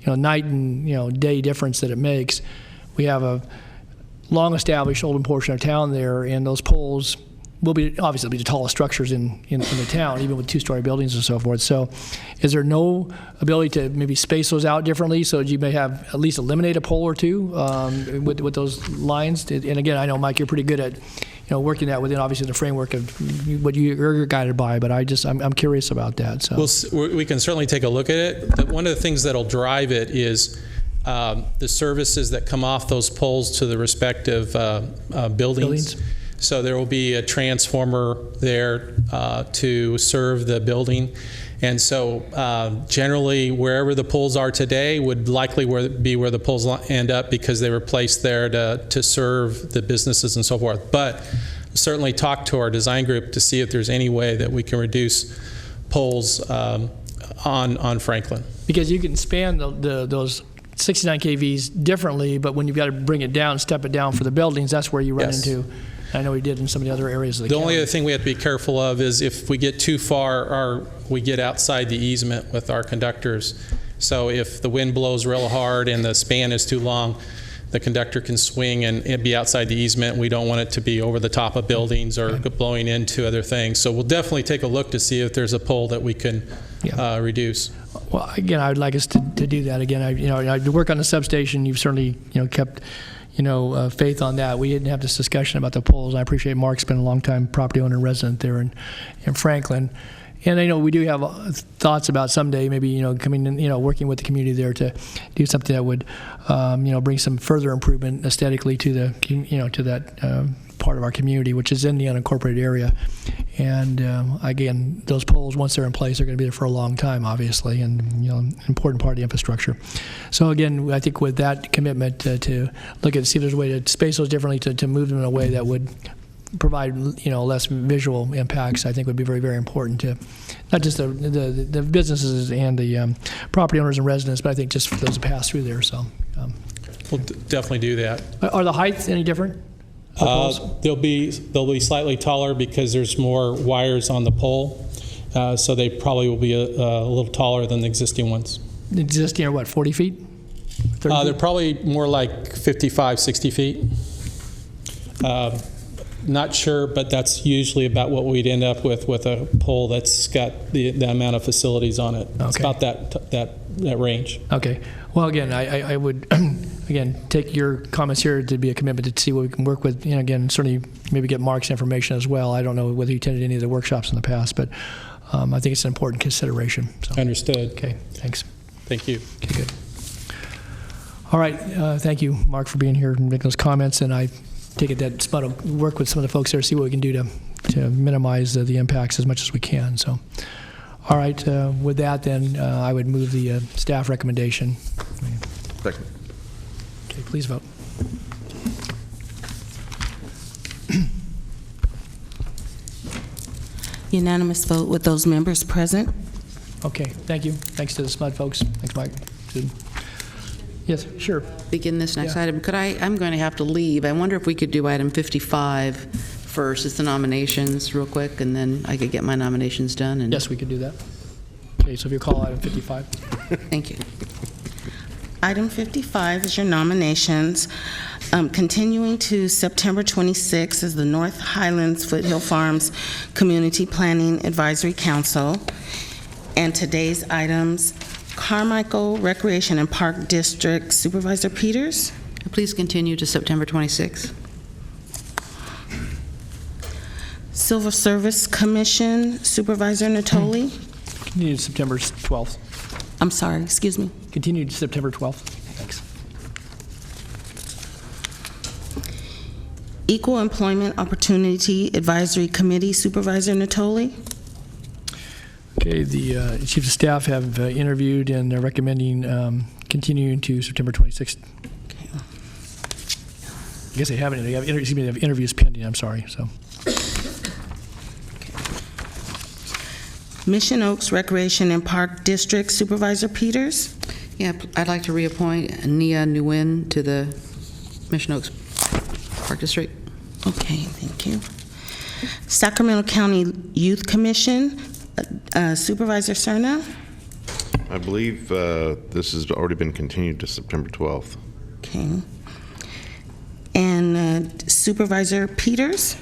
night and day difference that it makes. We have a long-established older portion of town there, and those poles will be obviously the tallest structures in the town, even with 2-story buildings and so forth. So is there no ability to maybe space those out differently so that you may have at least eliminate a pole or two with those lines? And again, I know, Mike, you're pretty good at working that within obviously the framework of what you're guided by, but I'm curious about that. So we can certainly take a look at it. One of the things that'll drive it is the services that come off those poles to the respective buildings. So there will be a transformer there to serve the building. And so generally, wherever the poles are today would likely be where the poles end up, because they were placed there to serve the businesses and so forth. But certainly talk to our design group to see if there's any way that we can reduce poles on Franklin. Because you can span those 69 kVs differently, but when you've got to bring it down, step it down for the buildings, that's where you run into. I know we did in some of the other areas of the county. Only other thing we have to be careful of is if we get too far, or we get outside the easement with our conductors. So if the wind blows real hard and the span is too long, the conductor can swing and it'd be outside the easement. We don't want it to be over the top of buildings or blowing into other things. So we'll definitely take a look to see if there's a pole that we can reduce. Well, again, I would like us to do that. Again, I work on the substation. You've certainly kept faith on that. We didn't have this discussion about the poles. I appreciate Mark's been a long time property owner and resident there in Franklin. And I know we do have thoughts about someday maybe coming in, working with the community there to do something that would bring some further improvement aesthetically to the to that part of our community, which is in the unincorporated area. And again, those poles, once they're in place, are going to be there for a long time, obviously, and an important part of the infrastructure. So again, I think with that commitment to look at see if there's a way to space those differently, to move them in a way that would provide less visual impacts, I think would be very, very important to not just the businesses and the property owners and residents, but I think just for those who pass through there. So we'll definitely do that. Are the heights any different? They'll be slightly taller because there's more wires on the pole, so they probably will be a little taller than the existing ones. The existing are what, 40 feet? 30 feet? They're probably more like 55, 60 feet. Not sure, but that's usually about what we'd end up with a pole that's got the amount of facilities on it. Okay. It's about that range. Okay. Well, again, I would again take your comments here to be a commitment to see what we can work with. Again, certainly maybe get Mark's information as well. I don't know whether he attended any of the workshops in the past, but I think it's an important consideration. So. Understood. Okay. Thanks. Thank you. Okay. Good. All right. Thank you, Mark, for being here and making those comments. And I take it that SMUD will work with some of the folks there, see what we can do to minimize the impacts as much as we can. So, all right, with that, then I would move the staff recommendation. Second. Okay, please vote. Unanimous vote with those members present. Okay, thank you. Thanks to the SMUD folks. Thanks, Mike. Good. Yes, sure. Begin this next Yeah. item. I'm going to have to leave. I wonder if we could do item 55 first. It's the nominations real quick, and then I could get my nominations done. And Yes, we could do that. Okay, so if you call item 55. Thank you. Item 55 is your nominations. Continuing to September 26 is the North Highlands Foothill Farms Community Planning Advisory Council. And today's items, Carmichael Recreation and Park District Supervisor Peters. Please continue to September 26th. Silver Service Commission Supervisor Natoli. Continue to September 12th. I'm sorry, excuse me. Continue to September 12th. Thanks. Equal Employment Opportunity Advisory Committee Supervisor Natoli. Okay, the Chiefs of Staff have interviewed and they're recommending continuing to September 26th. I guess they haven't. They have interviews pending, I'm sorry. So. Mission Oaks Recreation and Park District Supervisor Peters. Yeah, I'd like to reappoint Nia Nguyen to the Mission Oaks Park District. Okay, thank you. Sacramento County Youth Commission Supervisor Cerna. I believe this has already been continued to September 12th. Okay. And Supervisor Peters.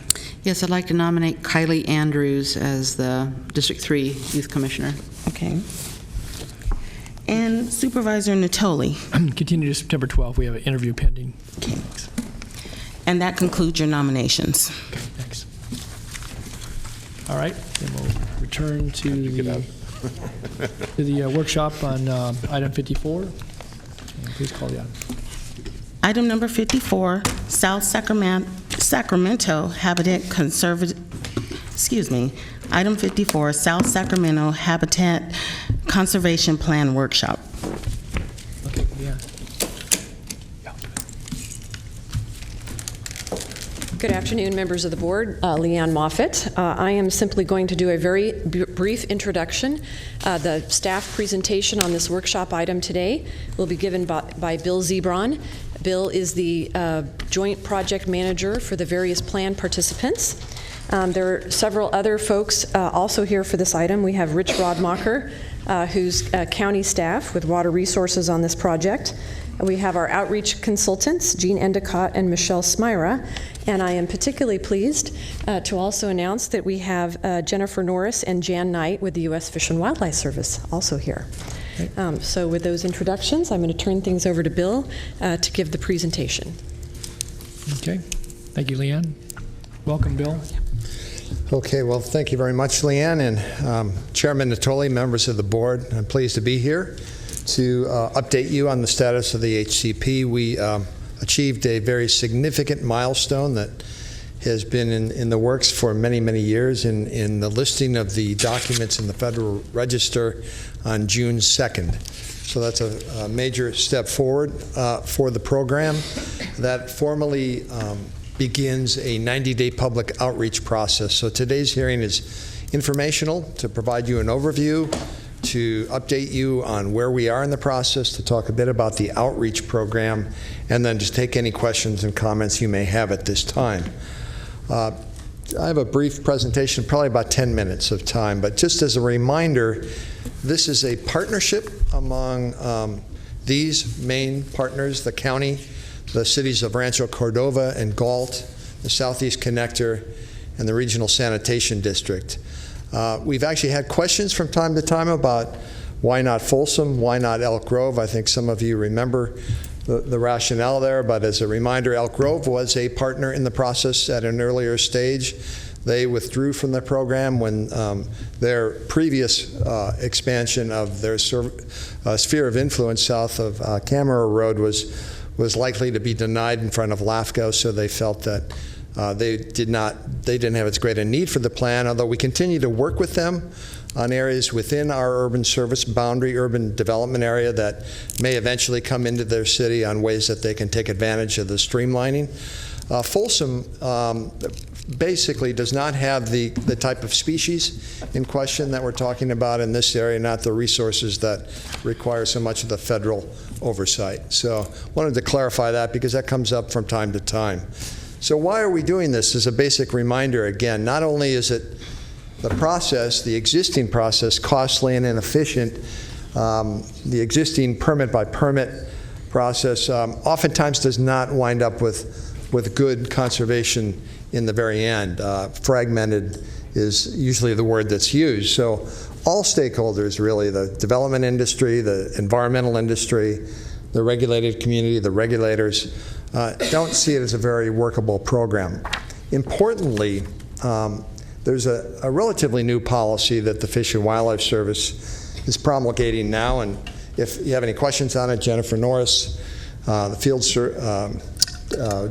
Yes, I'd like to nominate Kylie Andrews as the District 3 Youth Commissioner. Okay. And Supervisor Natoli. Continue to September 12th. We have an interview pending. Okay. And that concludes your nominations. Okay, thanks. All right, then we'll return to the workshop on item 54. And please call the item. Item number 54, South Sacramento Habitat Item 54, South Sacramento Habitat Conservation Plan Workshop. Okay, yeah. Good afternoon, members of the board. Leanne Moffett. I am simply going to do a very brief introduction. The staff presentation on this workshop item today will be given by Bill Zebron. Bill is the joint project manager for the various plan participants. There are several other folks also here for this item. We have Rich Rodmacher, who's county staff with water resources on this project. We have our outreach consultants, Jean Endicott and Michelle Smyra, and I am particularly pleased to also announce that we have Jennifer Norris and Jan Knight with the U.S. Fish and Wildlife Service also here. So with those introductions, I'm going to turn things over to Bill to give the presentation. Okay. Thank you, Leanne. Welcome, Bill. Okay, well, thank you very much, Leanne, and Chairman Natoli, members of the board. I'm pleased to be here to update you on the status of the HCP. We achieved a very significant milestone that has been in the works for many, many years in the listing of the documents in the Federal Register on June 2nd. So that's a major step forward for the program. That formally begins a 90-day public outreach process. So today's hearing is informational to provide you an overview, to update you on where we are in the process, to talk a bit about the outreach program, and then just take any questions and comments you may have at this time. I have a brief presentation, probably about 10 minutes of time, but just as a reminder, this is a partnership among these main partners, the county, the cities of Rancho Cordova and Galt, the Southeast Connector, and the Regional Sanitation District. We've actually had questions from time to time about why not Folsom, why not Elk Grove. I think some of you remember the rationale there, but as a reminder, Elk Grove was a partner in the process at an earlier stage. They withdrew from the program when their previous expansion of their sphere of influence south of Camera Road was likely to be denied in front of LAFCO, so they felt that they didn't have as great a need for the plan, although we continue to work with them on areas within our urban service boundary, urban development area that may eventually come into their city on ways that they can take advantage of the streamlining. Folsom, basically does not have the type of species in question that we're talking about in this area, not the resources that require so much of the federal oversight. So wanted to clarify that because that comes up from time to time. So why are we doing this? As a basic reminder, again, not only is it the process, the existing process, costly and inefficient, the existing permit-by-permit process oftentimes does not wind up with good conservation in the very end. Fragmented is usually the word that's used. So all stakeholders, really, the development industry, the environmental industry, the regulated community, the regulators, don't see it as a very workable program. Importantly, there's a relatively new policy that the Fish and Wildlife Service is promulgating now, and if you have any questions on it, Jennifer Norris, the field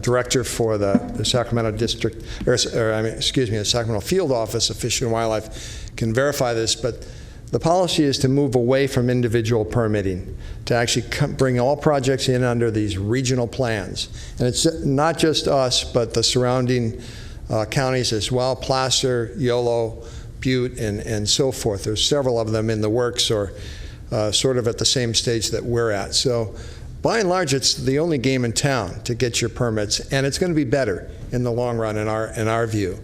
director for the Sacramento district, the Sacramento field office of Fish and Wildlife can verify this, but the policy is to move away from individual permitting, to actually bring all projects in under these regional plans. And it's not just us, but the surrounding counties as well, Placer, Yolo, Butte, and so forth. There's several of them in the works or sort of at the same stage that we're at. So by and large, it's the only game in town to get your permits, and it's going to be better in the long run in our view.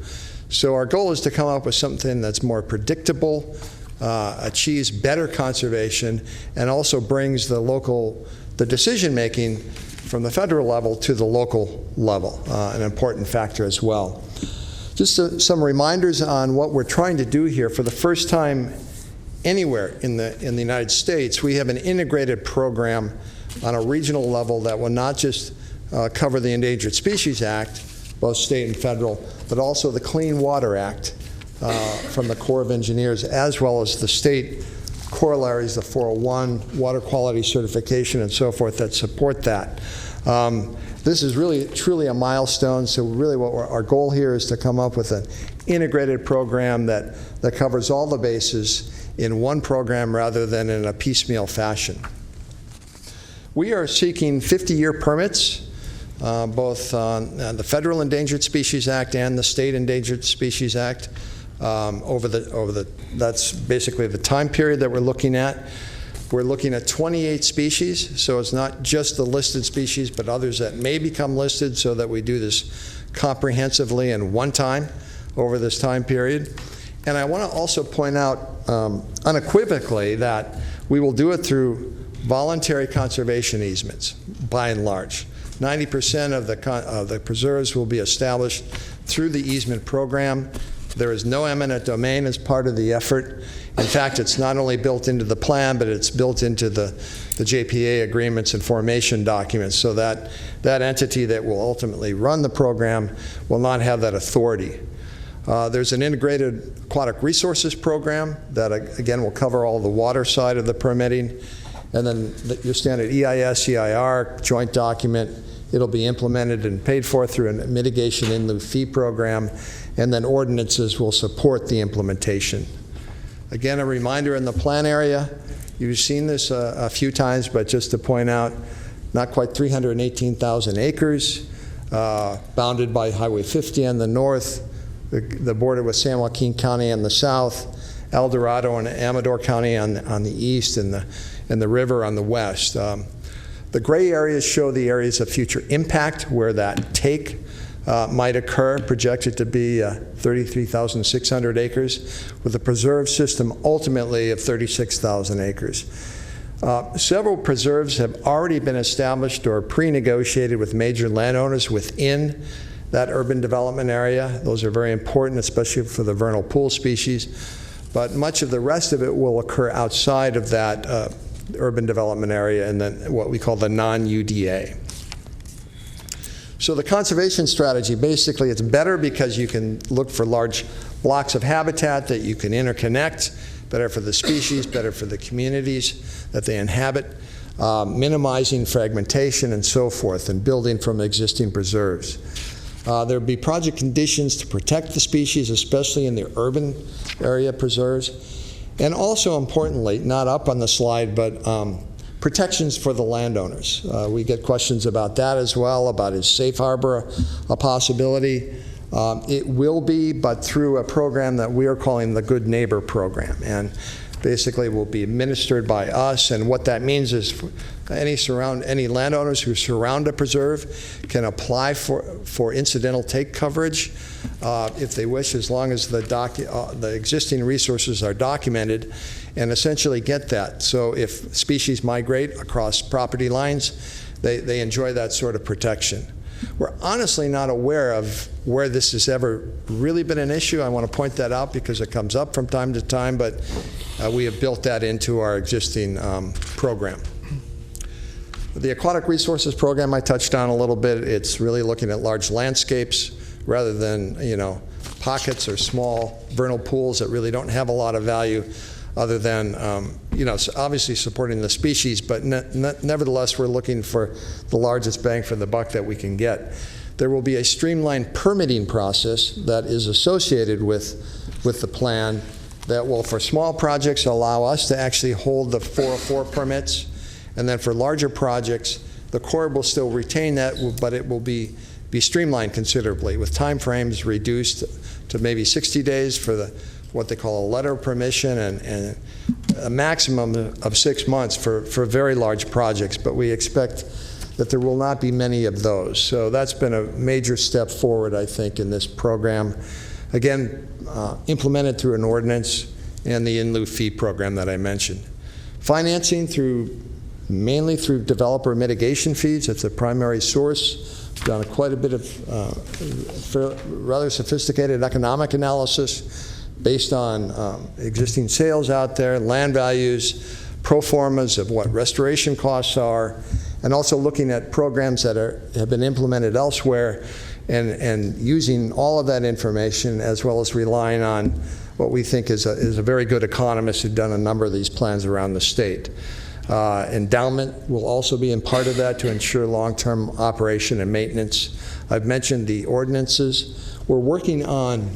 So our goal is to come up with something that's more predictable, achieves better conservation, and also brings the decision-making from the federal level to the local level, an important factor as well. Just some reminders on what we're trying to do here. For the first time anywhere in the United States, we have an integrated program on a regional level that will not just cover the Endangered Species Act, both state and federal, but also the Clean Water Act from the Corps of Engineers, as well as the state corollaries, the 401, water quality certification, and so forth that support that. This is really, truly a milestone, so really what our goal here is to come up with an integrated program that covers all the bases in one program rather than in a piecemeal fashion. We are seeking 50-year permits, both on the Federal Endangered Species Act and the State Endangered Species Act. That's basically the time period that we're looking at. We're looking at 28 species, so it's not just the listed species, but others that may become listed, so that we do this comprehensively in one time over this time period. And I want to also point out unequivocally that we will do it through voluntary conservation easements, by and large. 90% of the preserves will be established through the easement program. There is no eminent domain as part of the effort. In fact, it's not only built into the plan, but it's built into the JPA agreements and formation documents, so that that entity that will ultimately run the program will not have that authority. There's an integrated aquatic resources program that, again, will cover all the water side of the permitting. And then your standard EIS, EIR, joint document, it'll be implemented and paid for through a mitigation in lieu fee program, and then ordinances will support the implementation. Again, a reminder in the plan area, you've seen this a few times, but just to point out, not quite 318,000 acres, bounded by Highway 50 on the north, the border with San Joaquin County on the south, El Dorado and Amador County on the east, and the river on the west. The gray areas show the areas of future impact where that take might occur, projected to be 33,600 acres, with a preserve system ultimately of 36,000 acres. Several preserves have already been established or pre-negotiated with major landowners within that urban development area. Those are very important, especially for the vernal pool species. But much of the rest of it will occur outside of that urban development area and then what we call the non-UDA. So the conservation strategy, basically, it's better because you can look for large blocks of habitat that you can interconnect, better for the species, better for the communities that they inhabit, minimizing fragmentation and so forth, and building from existing preserves. There will be project conditions to protect the species, especially in the urban area preserves. And also importantly, not up on the slide, but protections for the landowners. We get questions about that as well, about is safe harbor a possibility. It will be, but through a program that we are calling the Good Neighbor Program, and basically will be administered by us. And what that means is any landowners who surround a preserve can apply for incidental take coverage if they wish, as long as the existing resources are documented, and essentially get that. So if species migrate across property lines, they enjoy that sort of protection. We're honestly not aware of where this has ever really been an issue. I want to point that out because it comes up from time to time, but we have built that into our existing program. The Aquatic Resources Program I touched on a little bit. It's really looking at large landscapes rather than, pockets or small vernal pools that really don't have a lot of value other than, obviously supporting the species, but nevertheless, we're looking for the largest bang for the buck that we can get. There will be a streamlined permitting process that is associated with the plan that will, for small projects, allow us to actually hold the 404 permits, and then for larger projects, the Corps will still retain that, but it will be streamlined considerably, with time frames reduced to maybe 60 days for what they call a letter of permission, and a maximum of 6 months for very large projects. But we expect that there will not be many of those. So that's been a major step forward, I think, in this program. Again, implemented through an ordinance and the in-lieu fee program that I mentioned. Financing mainly through developer mitigation fees. It's a primary source. We've done quite a bit of rather sophisticated economic analysis based on existing sales out there, land values, pro formas of what restoration costs are, and also looking at programs that have been implemented elsewhere, and using all of that information, as well as relying on what we think is a very good economist who's done a number of these plans around the state. Endowment will also be in part of that to ensure long-term operation and maintenance. I've mentioned the ordinances. We're working on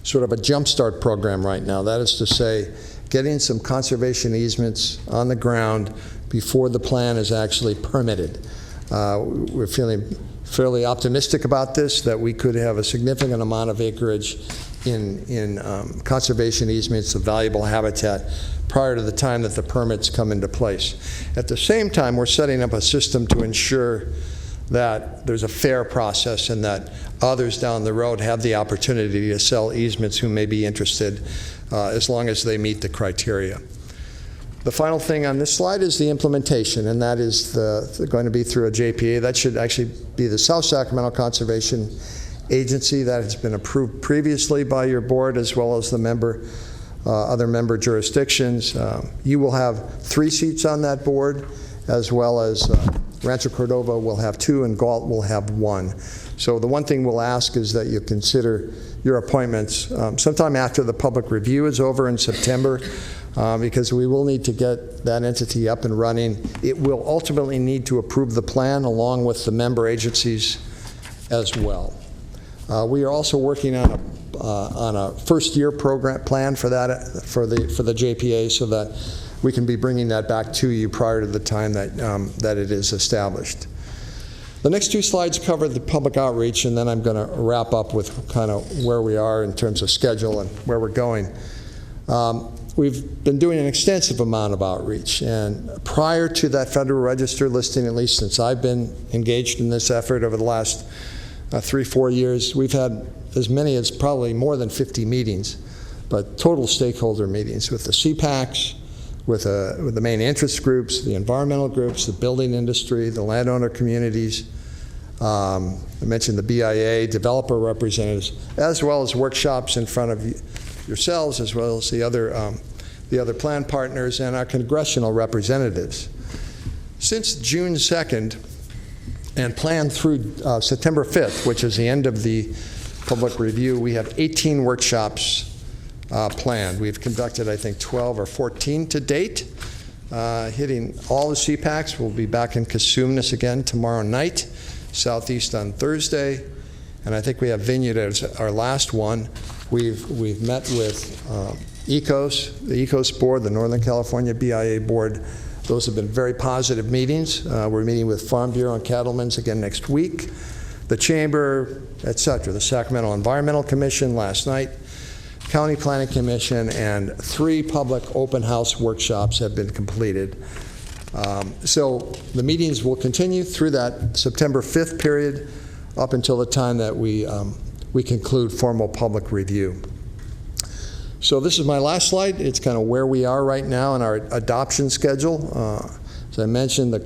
sort of a jumpstart program right now. That is to say, getting some conservation easements on the ground before the plan is actually permitted. We're feeling fairly optimistic about this, that we could have a significant amount of acreage in conservation easements of valuable habitat prior to the time that the permits come into place. At the same time, we're setting up a system to ensure that there's a fair process and that others down the road have the opportunity to sell easements who may be interested, as long as they meet the criteria. The final thing on this slide is the implementation, and that is going to be through a JPA. That should actually be the South Sacramento Conservation Agency. That has been approved previously by your board, as well as the other member jurisdictions. You will have 3 seats on that board, as well as Rancho Cordova will have 2 and Galt will have 1. So the one thing we'll ask is that you consider your appointments sometime after the public review is over in September, because we will need to get that entity up and running. It will ultimately need to approve the plan along with the member agencies as well. We are also working on a first-year program plan for that for the JPA, so that we can be bringing that back to you prior to the time that it is established. The next 2 slides cover the public outreach, and then I'm going to wrap up with kind of where we are in terms of schedule and where we're going. We've been doing an extensive amount of outreach, and prior to that Federal Register listing, at least since I've been engaged in this effort over the last 3-4 years, we've had as many as probably more than 50 meetings, but total stakeholder meetings with the CPACs, with the main interest groups, the environmental groups, the building industry, the landowner communities. I mentioned the BIA, developer representatives, as well as workshops in front of yourselves, as well as the other plan partners and our congressional representatives. Since June 2nd and planned through September 5th, which is the end of the public review, we have 18 workshops planned. We've conducted, I think, 12 or 14 to date, hitting all the CPACs. We'll be back in Cosumnes again tomorrow night, Southeast on Thursday, and I think we have Vineyard as our last one. We've met with ECOS, the ECOS board, the Northern California BIA board. Those have been very positive meetings. We're meeting with Farm Bureau and Cattlemen's again next week. The the Chamber, et cetera. The Sacramento Environmental Commission last night, County Planning Commission, and 3 public open house workshops have been completed. So the meetings will continue through that September 5th period up until the time that we conclude formal public review. So this is my last slide. It's kind of where we are right now in our adoption schedule. As I mentioned, the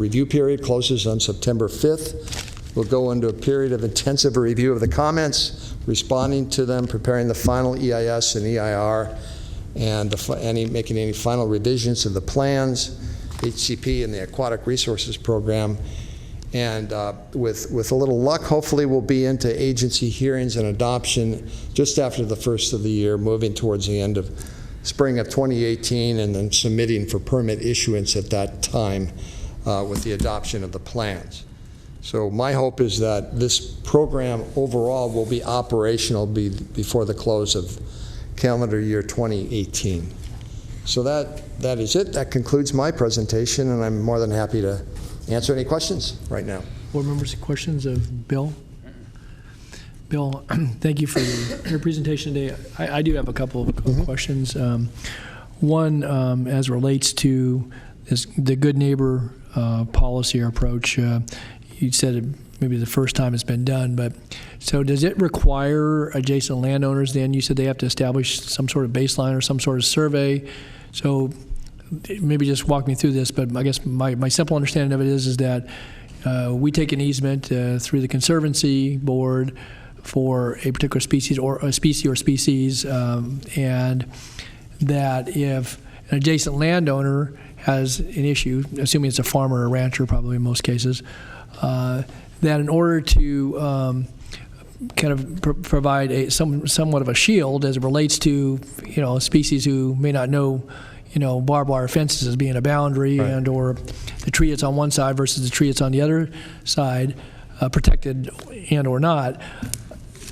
review period closes on September 5th. We'll go into a period of intensive review of the comments, responding to them, preparing the final EIS and EIR, and making any final revisions to the plans, HCP, and the Aquatic Resources Program. And with a little luck, hopefully we'll be into agency hearings and adoption just after the first of the year, moving towards the end of spring of 2018, and then submitting for permit issuance at that time with the adoption of the plans. So my hope is that this program overall will be operational before the close of calendar year 2018. So that is it. That concludes my presentation, and I'm more than happy to answer any questions right now. Board members, questions of Bill? Bill, thank you for your presentation today. I do have a couple of questions. One, as it relates to the good neighbor policy or approach. You said it maybe the first time it's been done, but so does it require adjacent landowners then? You said they have to establish some sort of baseline or some sort of survey. So maybe just walk me through this, but I guess my simple understanding of it is that we take an easement through the Conservancy Board for a particular species or species, and that if an adjacent landowner has an issue, assuming it's a farmer or a rancher probably in most cases, that in order to kind of provide somewhat of a shield as it relates to species who may not know barbed wire fences as being a boundary, right, and or the tree that's on one side versus the tree that's on the other side, protected and or not,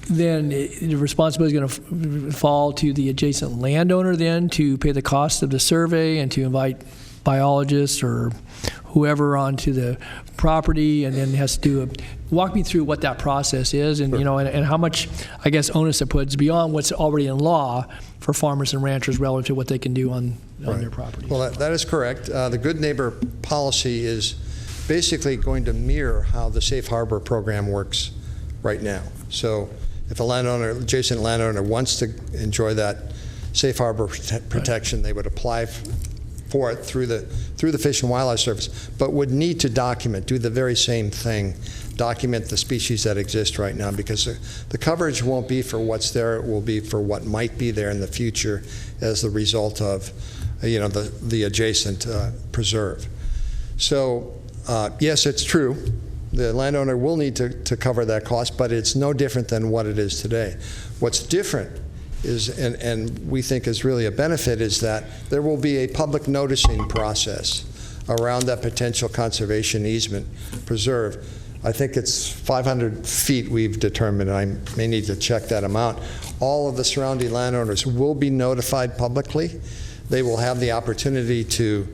then the responsibility is going to fall to the adjacent landowner then to pay the cost of the survey and to invite biologists or whoever onto the property, and then has to walk me through what that process is, and and how much, I guess, onus it puts beyond what's already in law for farmers and ranchers relative to what they can do on their property. Well, that is correct. The Good Neighbor policy is basically going to mirror how the Safe Harbor program works right now. So if a landowner, adjacent landowner, wants to enjoy that Safe Harbor protection, they would apply for it through the Fish and Wildlife Service, but would need to do the very same thing, document the species that exist right now, because the coverage won't be for what's there, it will be for what might be there in the future as the result of the adjacent preserve. So yes, it's true. The landowner will need to cover that cost, but it's no different than what it is today. What's different is, and we think is really a benefit, is that there will be a public noticing process around that potential conservation easement preserve. I think it's 500 feet we've determined. I may need to check that amount. All of the surrounding landowners will be notified publicly. They will have the opportunity to,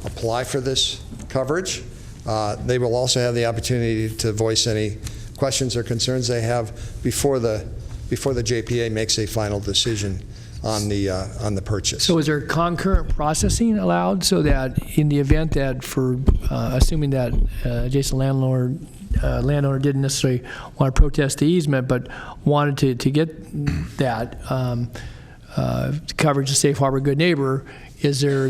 apply for this coverage. They will also have the opportunity to voice any questions or concerns they have before the JPA makes a final decision on the purchase. So is there concurrent processing allowed, so that in the event that, for assuming that adjacent landowner didn't necessarily want to protest the easement, but wanted to get that coverage of Safe Harbor Good Neighbor, is there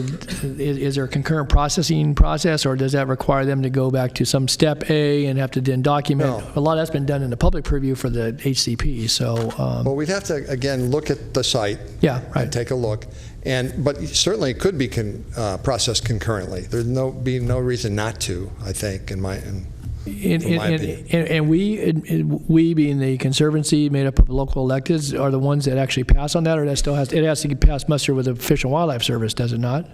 a concurrent processing process, or does that require them to go back to some step A and have to then document? No. A lot of that's been done in the public purview for the HCP. So, well, we'd have to again look at the site. Yeah, right. And take a look, but certainly it could be processed concurrently. There'd be no reason not to, I think, in my opinion. And we being the Conservancy made up of local electeds are the ones that actually pass on that, or that still has to get passed muster with the Fish and Wildlife Service, does it not?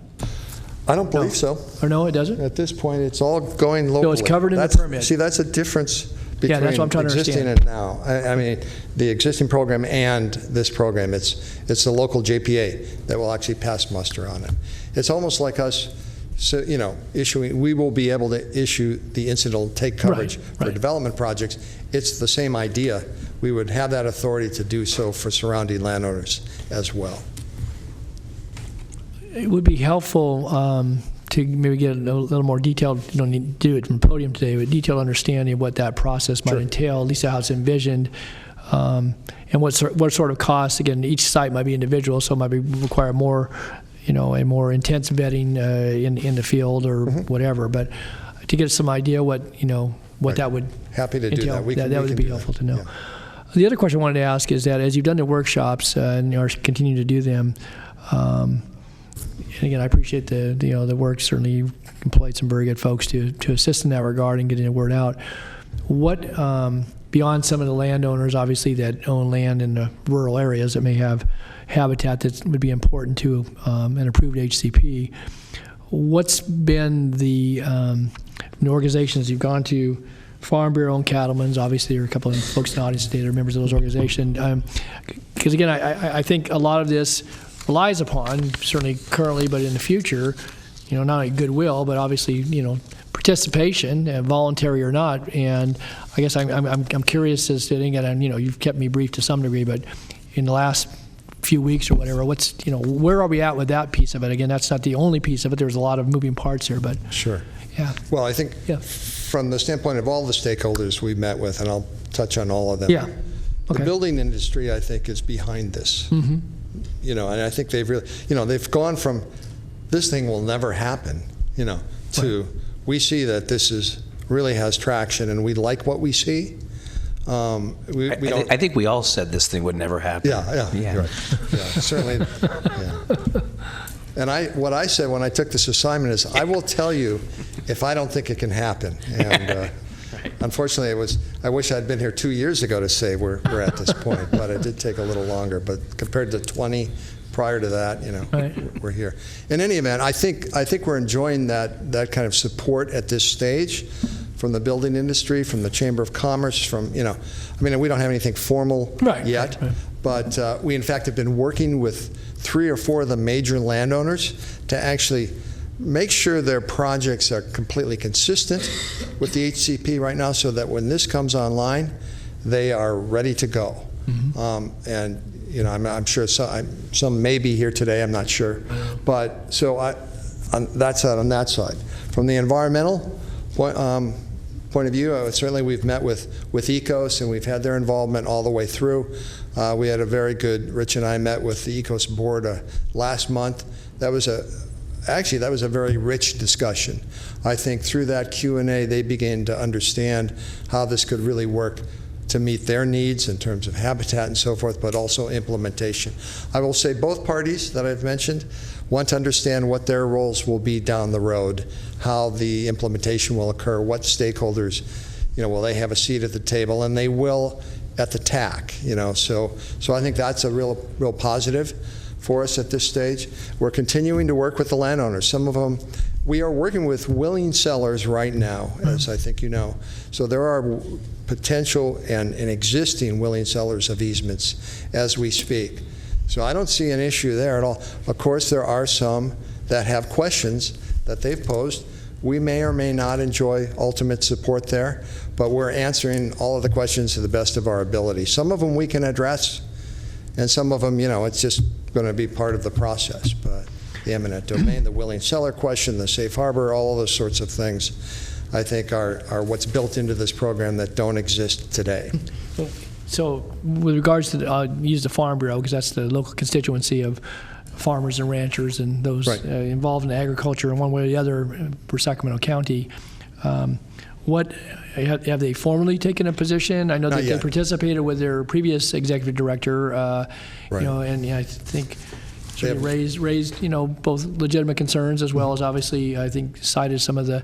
I don't believe so. Or no, it doesn't? At this point, it's all going locally. So it's covered in the permit. See, that's a difference between that's what I'm trying to existing understand. and now. I mean, the existing program and this program, it's the local JPA that will actually pass muster on it. It's almost like us, so, we will be able to issue the incidental take coverage for development projects. It's the same idea. We would have that authority to do so for surrounding landowners as well. It would be helpful to maybe get a little more detailed, you don't need to do it from the podium today, but detailed understanding of what that process might entail, at least how it's envisioned, and what sort of costs. Again, each site might be individual, so it might require more, a more intense vetting in the field or whatever. But to get some idea what that would happy to entail, do that. That would be helpful to know. Yeah. The other question I wanted to ask is that as you've done the workshops and are continuing to do them, and again, I appreciate the work. Certainly, you've employed some very good folks to assist in that regard and getting the word out. What beyond some of the landowners, obviously, that own land in the rural areas that may have habitat that would be important to an approved HCP, what's been the organizations you've gone to? Farm Bureau and Cattlemen's, obviously, there are a couple of folks in the audience today that are members of those organizations. Because again, I think a lot of this relies upon, certainly currently, but in the future, not only goodwill, but obviously, participation, voluntary or not. And I guess I'm curious as to, again, you've kept me brief to some degree, but in the last few weeks or whatever, where are we at with that piece of it? Again, that's not the only piece of it. There's a lot of moving parts here, but sure. Yeah. Well, I think from the standpoint of all the stakeholders we met with, and I'll touch on all of them. Yeah. Okay. The building industry, I think, is behind this. Mm-hmm. And I think they've really, they've gone from this thing will never happen, to we see that this really has traction and we like what we see. I think we all said this thing would never happen. Yeah. Right. Yeah, certainly. Yeah. And what I said when I took this assignment is, I will tell you if I don't think it can happen. And unfortunately, I wish I'd been here 2 years ago to say we're at this point, but it did take a little longer. But compared to 20 prior to that, we're here. In any event, I think we're enjoying that kind of support at this stage from the building industry, from the Chamber of Commerce, we don't have anything formal yet, but we in fact have been working with 3 or 4 of the major landowners to actually make sure their projects are completely consistent with the HCP right now, so that when this comes online, they are ready to go. Mm-hmm. I'm sure some may be here today, I'm not sure. But so on that side. From the environmental point of view, certainly we've met with ECOS and we've had their involvement all the way through. We had a very good, Rich and I met with the ECOS board last month. That was a very rich discussion. I think through that Q&A, they began to understand how this could really work to meet their needs in terms of habitat and so forth, but also implementation. I will say both parties that I've mentioned want to understand what their roles will be down the road, how the implementation will occur, what stakeholders, will they have a seat at the table, and they will at the TAC, So I think that's a real positive for us at this stage. We're continuing to work with the landowners. Some of them, we are working with willing sellers right now, as I think you know. So there are potential and existing willing sellers of easements as we speak. So I don't see an issue there at all. Of course, there are some that have questions that they've posed. We may or may not enjoy ultimate support there, but we're answering all of the questions to the best of our ability. Some of them we can address, and some of them, it's just going to be part of the process. But the eminent domain, the willing seller question, the safe harbor, all of those sorts of things, I think are what's built into this program that don't exist today. So with regards to, use the Farm Bureau, because that's the local constituency of farmers and ranchers and those involved in agriculture in one way or the other for Sacramento County. What have they formally taken a position? I know that they participated with their previous executive director, and I think raised both legitimate concerns as well as obviously I think cited some of the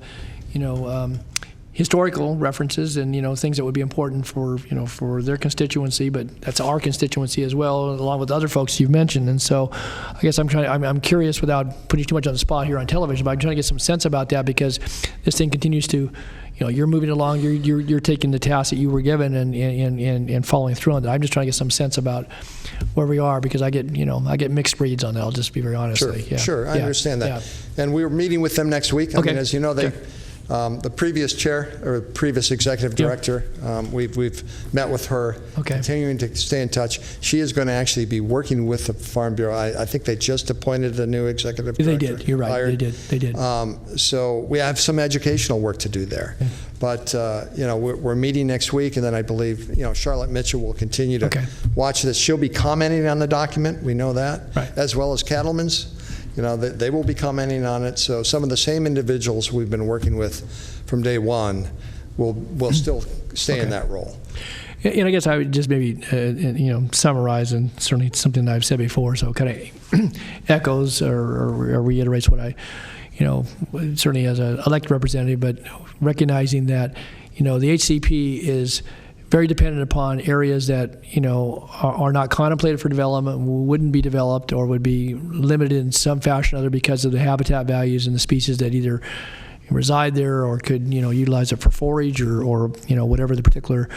historical references and, things that would be important for, for their constituency, but that's our constituency as well, along with other folks you've mentioned. And so I guess I'm curious, without putting too much on the spot here on television, but I'm trying to get some sense about that, because this thing continues to, you're moving along, you're taking the task that you were given and following through on that. I'm just trying to get some sense about where we are, because I get mixed reads on that. I'll just be very honest. Sure, I understand that. Yeah. And we're meeting with them next week. I mean, as you know, the previous chair, or previous executive director, we've met with her, continuing to stay in touch. She is going to actually be working with the Farm Bureau. I think they just appointed a new executive director. They did. You're right. They did. So we have some educational work to do there. But we're meeting next week, and then I believe Charlotte Mitchell will continue to watch this. She'll be commenting on the document. We know that, as well as Cattleman's. They will be commenting on it. So some of the same individuals we've been working with from day one will still stay in that role. And I guess I would just maybe summarize, and certainly something that I've said before, so kind of echoes or reiterates what I certainly as an elected representative, but recognizing that the HCP is very dependent upon areas that are not contemplated for development, wouldn't be developed, or would be limited in some fashion or other because of the habitat values and the species that either reside there or could utilize it for forage or whatever the particular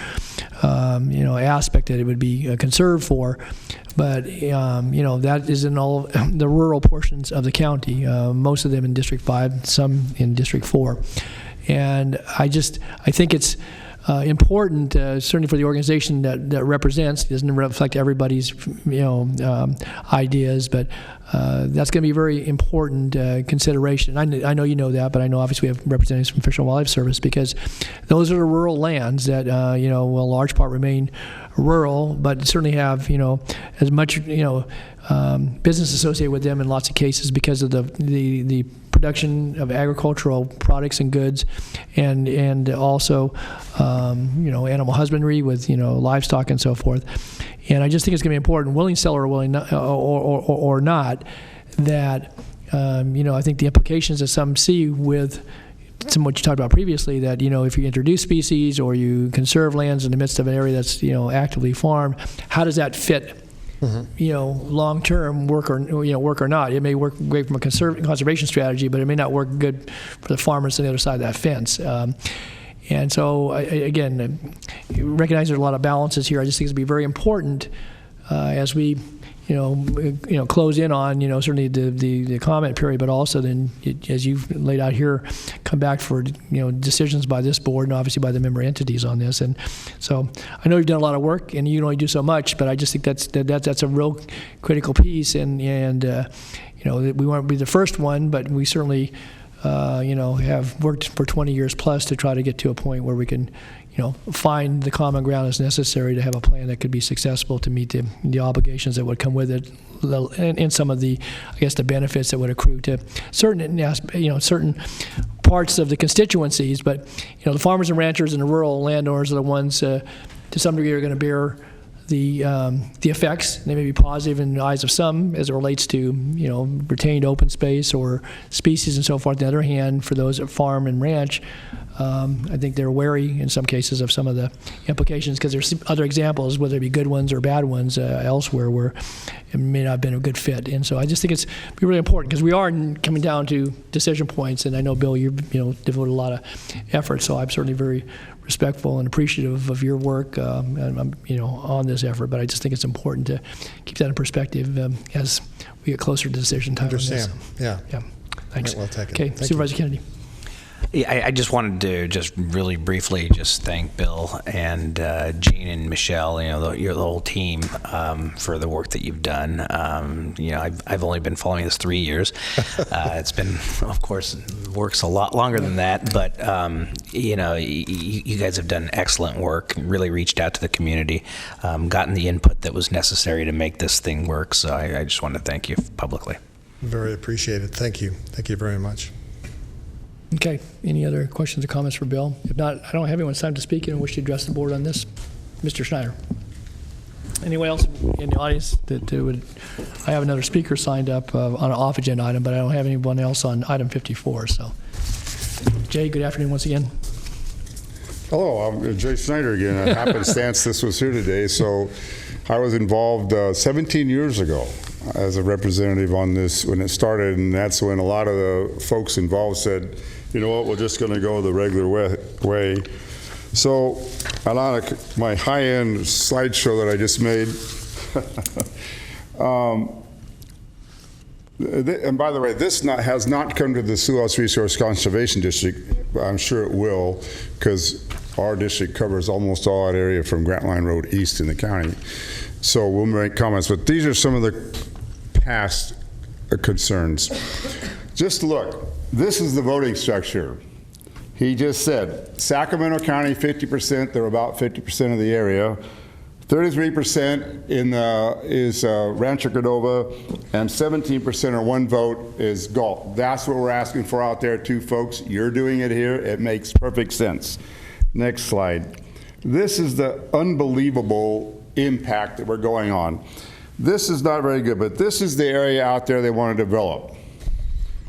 aspect that it would be conserved for. But that is in all the rural portions of the county, most of them in District 5, some in District 4. And I think it's important, certainly for the organization that represents. It doesn't reflect everybody's ideas, but that's going to be a very important consideration. I know you know that, but I know obviously we have representatives from Fish and Wildlife Service, because those are the rural lands that will in large part remain rural, but certainly have as much business associated with them in lots of cases because of the production of agricultural products and goods, and also animal husbandry with livestock and so forth. And I just think it's going to be important, willing seller or willing not, or not, that I think the implications that some see with some of what you talked about previously, that if you introduce species or you conserve lands in the midst of an area that's actively farmed, how does that fit? Long-term work or not. It may work great from a conservation strategy, but it may not work good for the farmers on the other side of that fence. And so, again, recognize there's a lot of balances here. I just think it's going to be very important as we, close in on, certainly the comment period, but also then, as you've laid out here, come back for, decisions by this board and obviously by the member entities on this. And so I know you've done a lot of work, and you can only do so much, but I just think that's a real critical piece. And we won't be the first one, but we certainly, have worked for 20 years plus to try to get to a point where we can, find the common ground as necessary to have a plan that could be successful to meet the obligations that would come with it, and some of the, I guess, the benefits that would accrue to certain parts of the constituencies. But the farmers and ranchers and the rural landowners are the ones to some degree are going to bear the effects. They may be positive in the eyes of some as it relates to retained open space or species and so forth. On the other hand, for those that farm and ranch, I think they're wary in some cases of some of the implications, because there's other examples, whether it be good ones or bad ones elsewhere, where it may not have been a good fit. And so I just think it's really important, because we are coming down to decision points. And I know, Bill, you've devoted a lot of effort, so I'm certainly very respectful and appreciative of your work on this effort. But I just think it's important to keep that in perspective as we get closer to decision time. Understand. Yeah. Thanks. Right, well taken. Okay, Thank Supervisor you. Kennedy. Yeah, I just wanted to just really briefly just thank Bill and Gene and Michelle, the whole team, for the work that you've done. I've only been following this 3 years. It's been, of course, works a lot longer than that, but you guys have done excellent work, really reached out to the community, gotten the input that was necessary to make this thing work. So I just want to thank you publicly. Very appreciated. Thank you. Thank you very much. Okay. Any other questions or comments for Bill? If not, I don't have anyone's time to speak and wish to address the board on this. Mr. Schneider. Anyone else in the audience that would? I have another speaker signed up on an off-agenda item, but I don't have anyone else on item 54. So, Jay, good afternoon once again. Hello, I'm Jay Snyder again. Happenstance this was here today. So I was involved 17 years ago as a representative on this when it started, and that's when a lot of the folks involved said, you know what, we're just going to go the regular way. So on my high-end slideshow that I just made, and by the way, this has not come to the Sioux Resource Conservation District. I'm sure it will, because our district covers almost all that area from Grant Line Road east in the county. So we'll make comments, but these are some of the past concerns. Just look, this is the voting structure. He just said, Sacramento County, 50%, they're about 50% of the area. 33% is Rancho Cordova, and 17% or one vote is Galt. That's what we're asking for out there too, folks. You're doing it here. It makes perfect sense. Next slide. This is the unbelievable impact that we're going on. This is not very good, but this is the area out there they want to develop.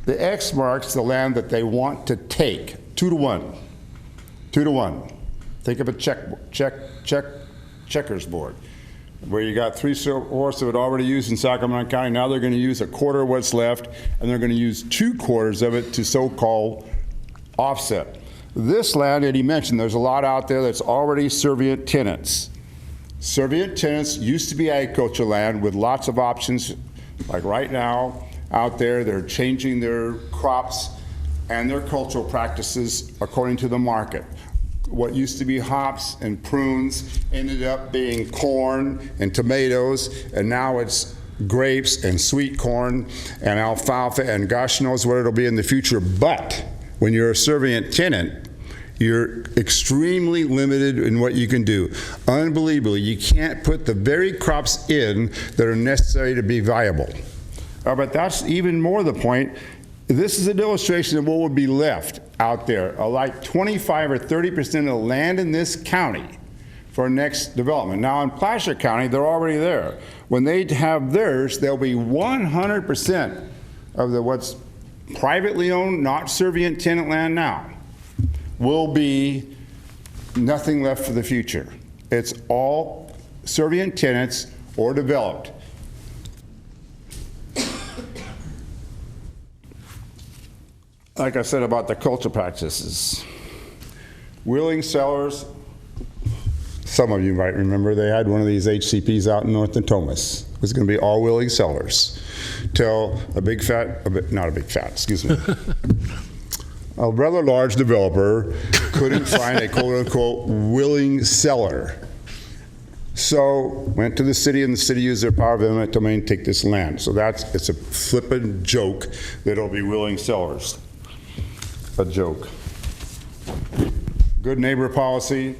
The X marks the land that they want to take, 2 to 1. 2 to 1. Think of a checkers board, where you got 3/4 of it already used in Sacramento County. Now they're going to use 1/4 of what's left, and they're going to use 2/4 of it to so-called offset. This land that he mentioned, there's a lot out there that's already servient tenants. Servient tenants used to be agricultural land with lots of options. Like right now, out there, they're changing their crops and their cultural practices according to the market. What used to be hops and prunes ended up being corn and tomatoes, and now it's grapes and sweet corn and alfalfa, and gosh knows what it'll be in the future. But when you're a servient tenant, you're extremely limited in what you can do. Unbelievably, you can't put the very crops in that are necessary to be viable. But that's even more the point. This is an illustration of what would be left out there, like 25 or 30% of the land in this county for next development. Now in Placer County, they're already there. When they have theirs, there'll be 100% of what's privately owned, not servient tenant land now, will be nothing left for the future. It's all servient tenants or developed. Like I said about the culture practices, willing sellers, some of you might remember they had one of these HCPs out in North Natomas. It was going to be all willing sellers till a rather large developer couldn't find a quote-unquote willing seller. So went to the city, and the city used their power of eminent domain to take this land. So it's a flippin' joke that it'll be willing sellers. A joke. Good neighbor policy.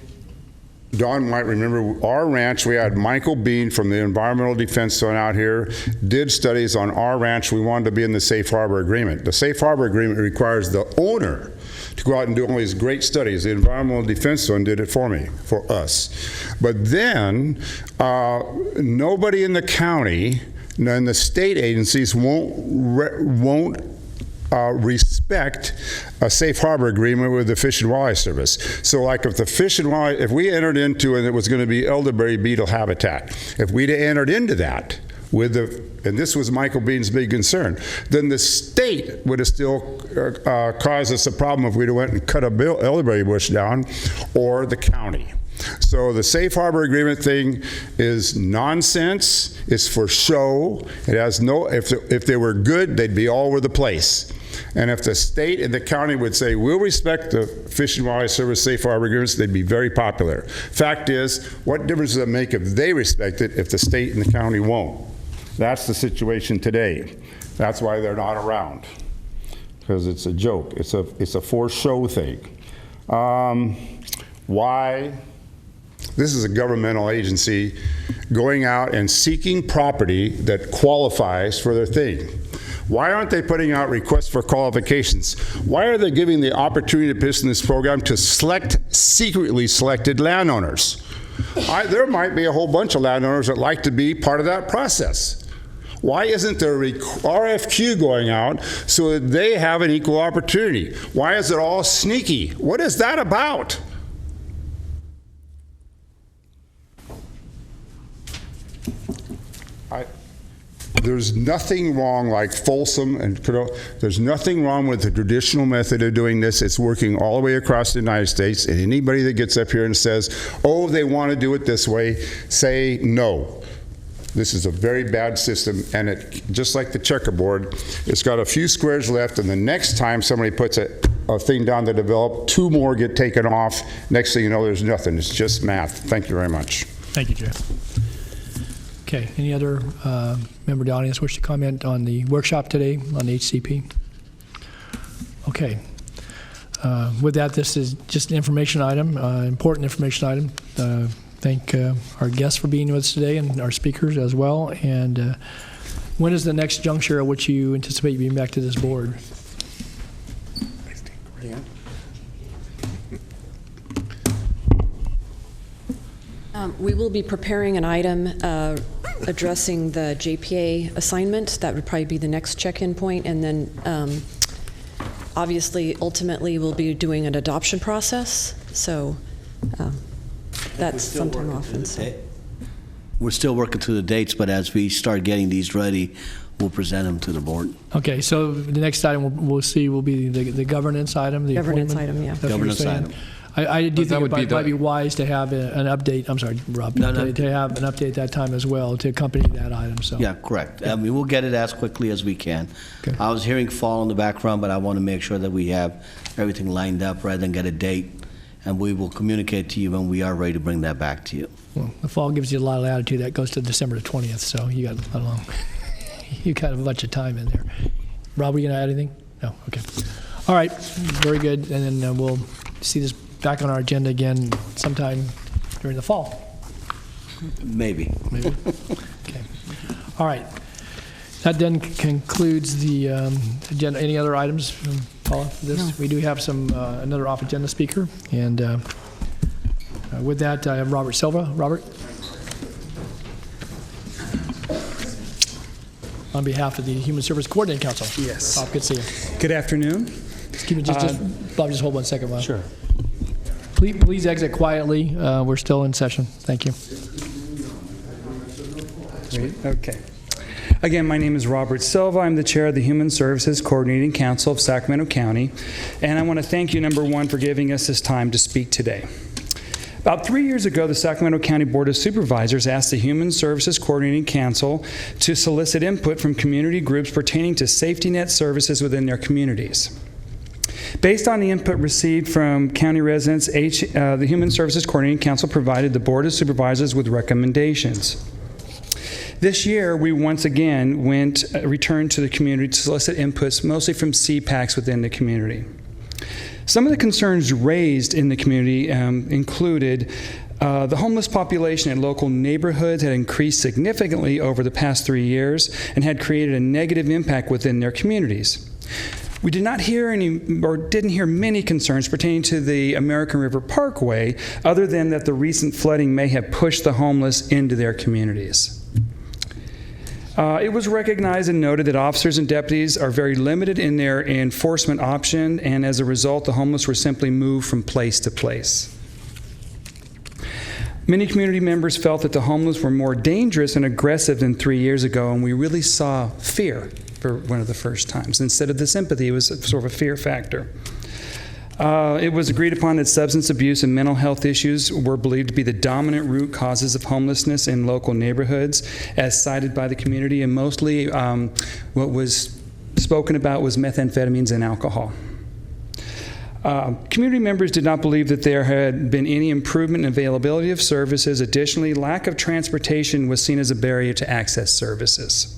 Don might remember our ranch, we had Michael Bean from the Environmental Defense Zone out here, did studies on our ranch. We wanted to be in the Safe Harbor Agreement. The Safe Harbor Agreement requires the owner to go out and do all these great studies. The Environmental Defense Zone did it for us. But then, nobody in the county and the state agencies won't respect a safe harbor agreement with the Fish and Wildlife Service. So like if we entered into, and it was going to be elderberry beetle habitat, if we'd entered into that and this was Michael Bean's big concern, then the state would have still caused us a problem if we'd went and cut a elderberry bush down, or the county. So the safe harbor agreement thing is nonsense. It's for show. It has no, if they were good, they'd be all over the place. And if the state and the county would say, we'll respect the Fish and Wildlife Service safe harbor agreements, they'd be very popular. Fact is, what difference does it make if they respect it if the state and the county won't? That's the situation today. That's why they're not around, because it's a joke. It's a for show thing. Why? This is a governmental agency going out and seeking property that qualifies for their thing. Why aren't they putting out requests for qualifications? Why are they giving the opportunity to pitch in this program to secretly selected landowners? There might be a whole bunch of landowners that like to be part of that process. Why isn't there a RFQ going out so that they have an equal opportunity? Why is it all sneaky? What is that about? There's nothing wrong, like Folsom and there's nothing wrong with the traditional method of doing this. It's working all the way across the United States. And anybody that gets up here and says, oh, they want to do it this way, say no. This is a very bad system, and it, just like the checkerboard, it's got a few squares left, and the next time somebody puts a thing down to develop, 2 more get taken off. Next thing you know, there's nothing. It's just math. Thank you very much. Thank you, Jay. Okay, any other member of the audience wish to comment on the workshop today on HCP? Okay. With that, this is just an information item, important information item. Thank our guests for being with us today and our speakers as well. And when is the next juncture at which you anticipate being back to this board? We will be preparing an item addressing the JPA assignment. That would probably be the next check-in point. And then obviously, ultimately, we'll be doing an adoption process. So that's sometime off. We're still working through the dates, but as we start getting these ready, we'll present them to the board. Okay, so the next item we'll see will be the governance item. The Governance appointment. item, yeah. That's what you're Governance saying. item. I do think it might be wise to have an update. I'm sorry, Rob. No. To have an update at that time as well to accompany that item. So Yeah, correct. I mean, we'll get it as quickly as we can. Okay. I was hearing fall in the background, but I want to make sure that we have everything lined up rather than get a date, and we will communicate to you when we are ready to bring that back to you. Well, the fall gives you a lot of latitude. That goes to December the 20th, so you got a long, you got a bunch of time in there. Rob, are you going to add anything? No? Okay. All right. Very good. And then we'll see this back on our agenda again sometime during the fall. Maybe. Okay. All right. That then concludes the agenda. Any other items, Paula, for this? No. We do have some another off-agenda speaker. And with that, I have Robert Silva. Robert? On behalf of the Human Service Coordinating Council. Yes. Bob, good to see you. Good afternoon. Excuse me, Bob, just hold 1 second. Bob. Sure. Please exit quietly. We're still in session. Thank you. Great. Okay. Again, my name is Robert Silva. I'm the chair of the Human Services Coordinating Council of Sacramento County, and I want to thank you, number one, for giving us this time to speak today. About 3 years ago, the Sacramento County Board of Supervisors asked the Human Services Coordinating Council to solicit input from community groups pertaining to safety net services within their communities. Based on the input received from county residents, the Human Services Coordinating Council provided the Board of Supervisors with recommendations. This year, we once again returned to the community to solicit inputs, mostly from CPACs within the community. Some of the concerns raised in the community included the homeless population in local neighborhoods had increased significantly over the past 3 years and had created a negative impact within their communities. We did not hear didn't hear many concerns pertaining to the American River Parkway, other than that the recent flooding may have pushed the homeless into their communities. It was recognized and noted that officers and deputies are very limited in their enforcement option, and as a result, the homeless were simply moved from place to place. Many community members felt that the homeless were more dangerous and aggressive than 3 years ago, and we really saw fear for one of the first times. Instead of the sympathy, it was sort of a fear factor. It was agreed upon that substance abuse and mental health issues were believed to be the dominant root causes of homelessness in local neighborhoods, as cited by the community, and mostly what was spoken about was methamphetamines and alcohol. Community members did not believe that there had been any improvement in availability of services. Additionally, lack of transportation was seen as a barrier to access services.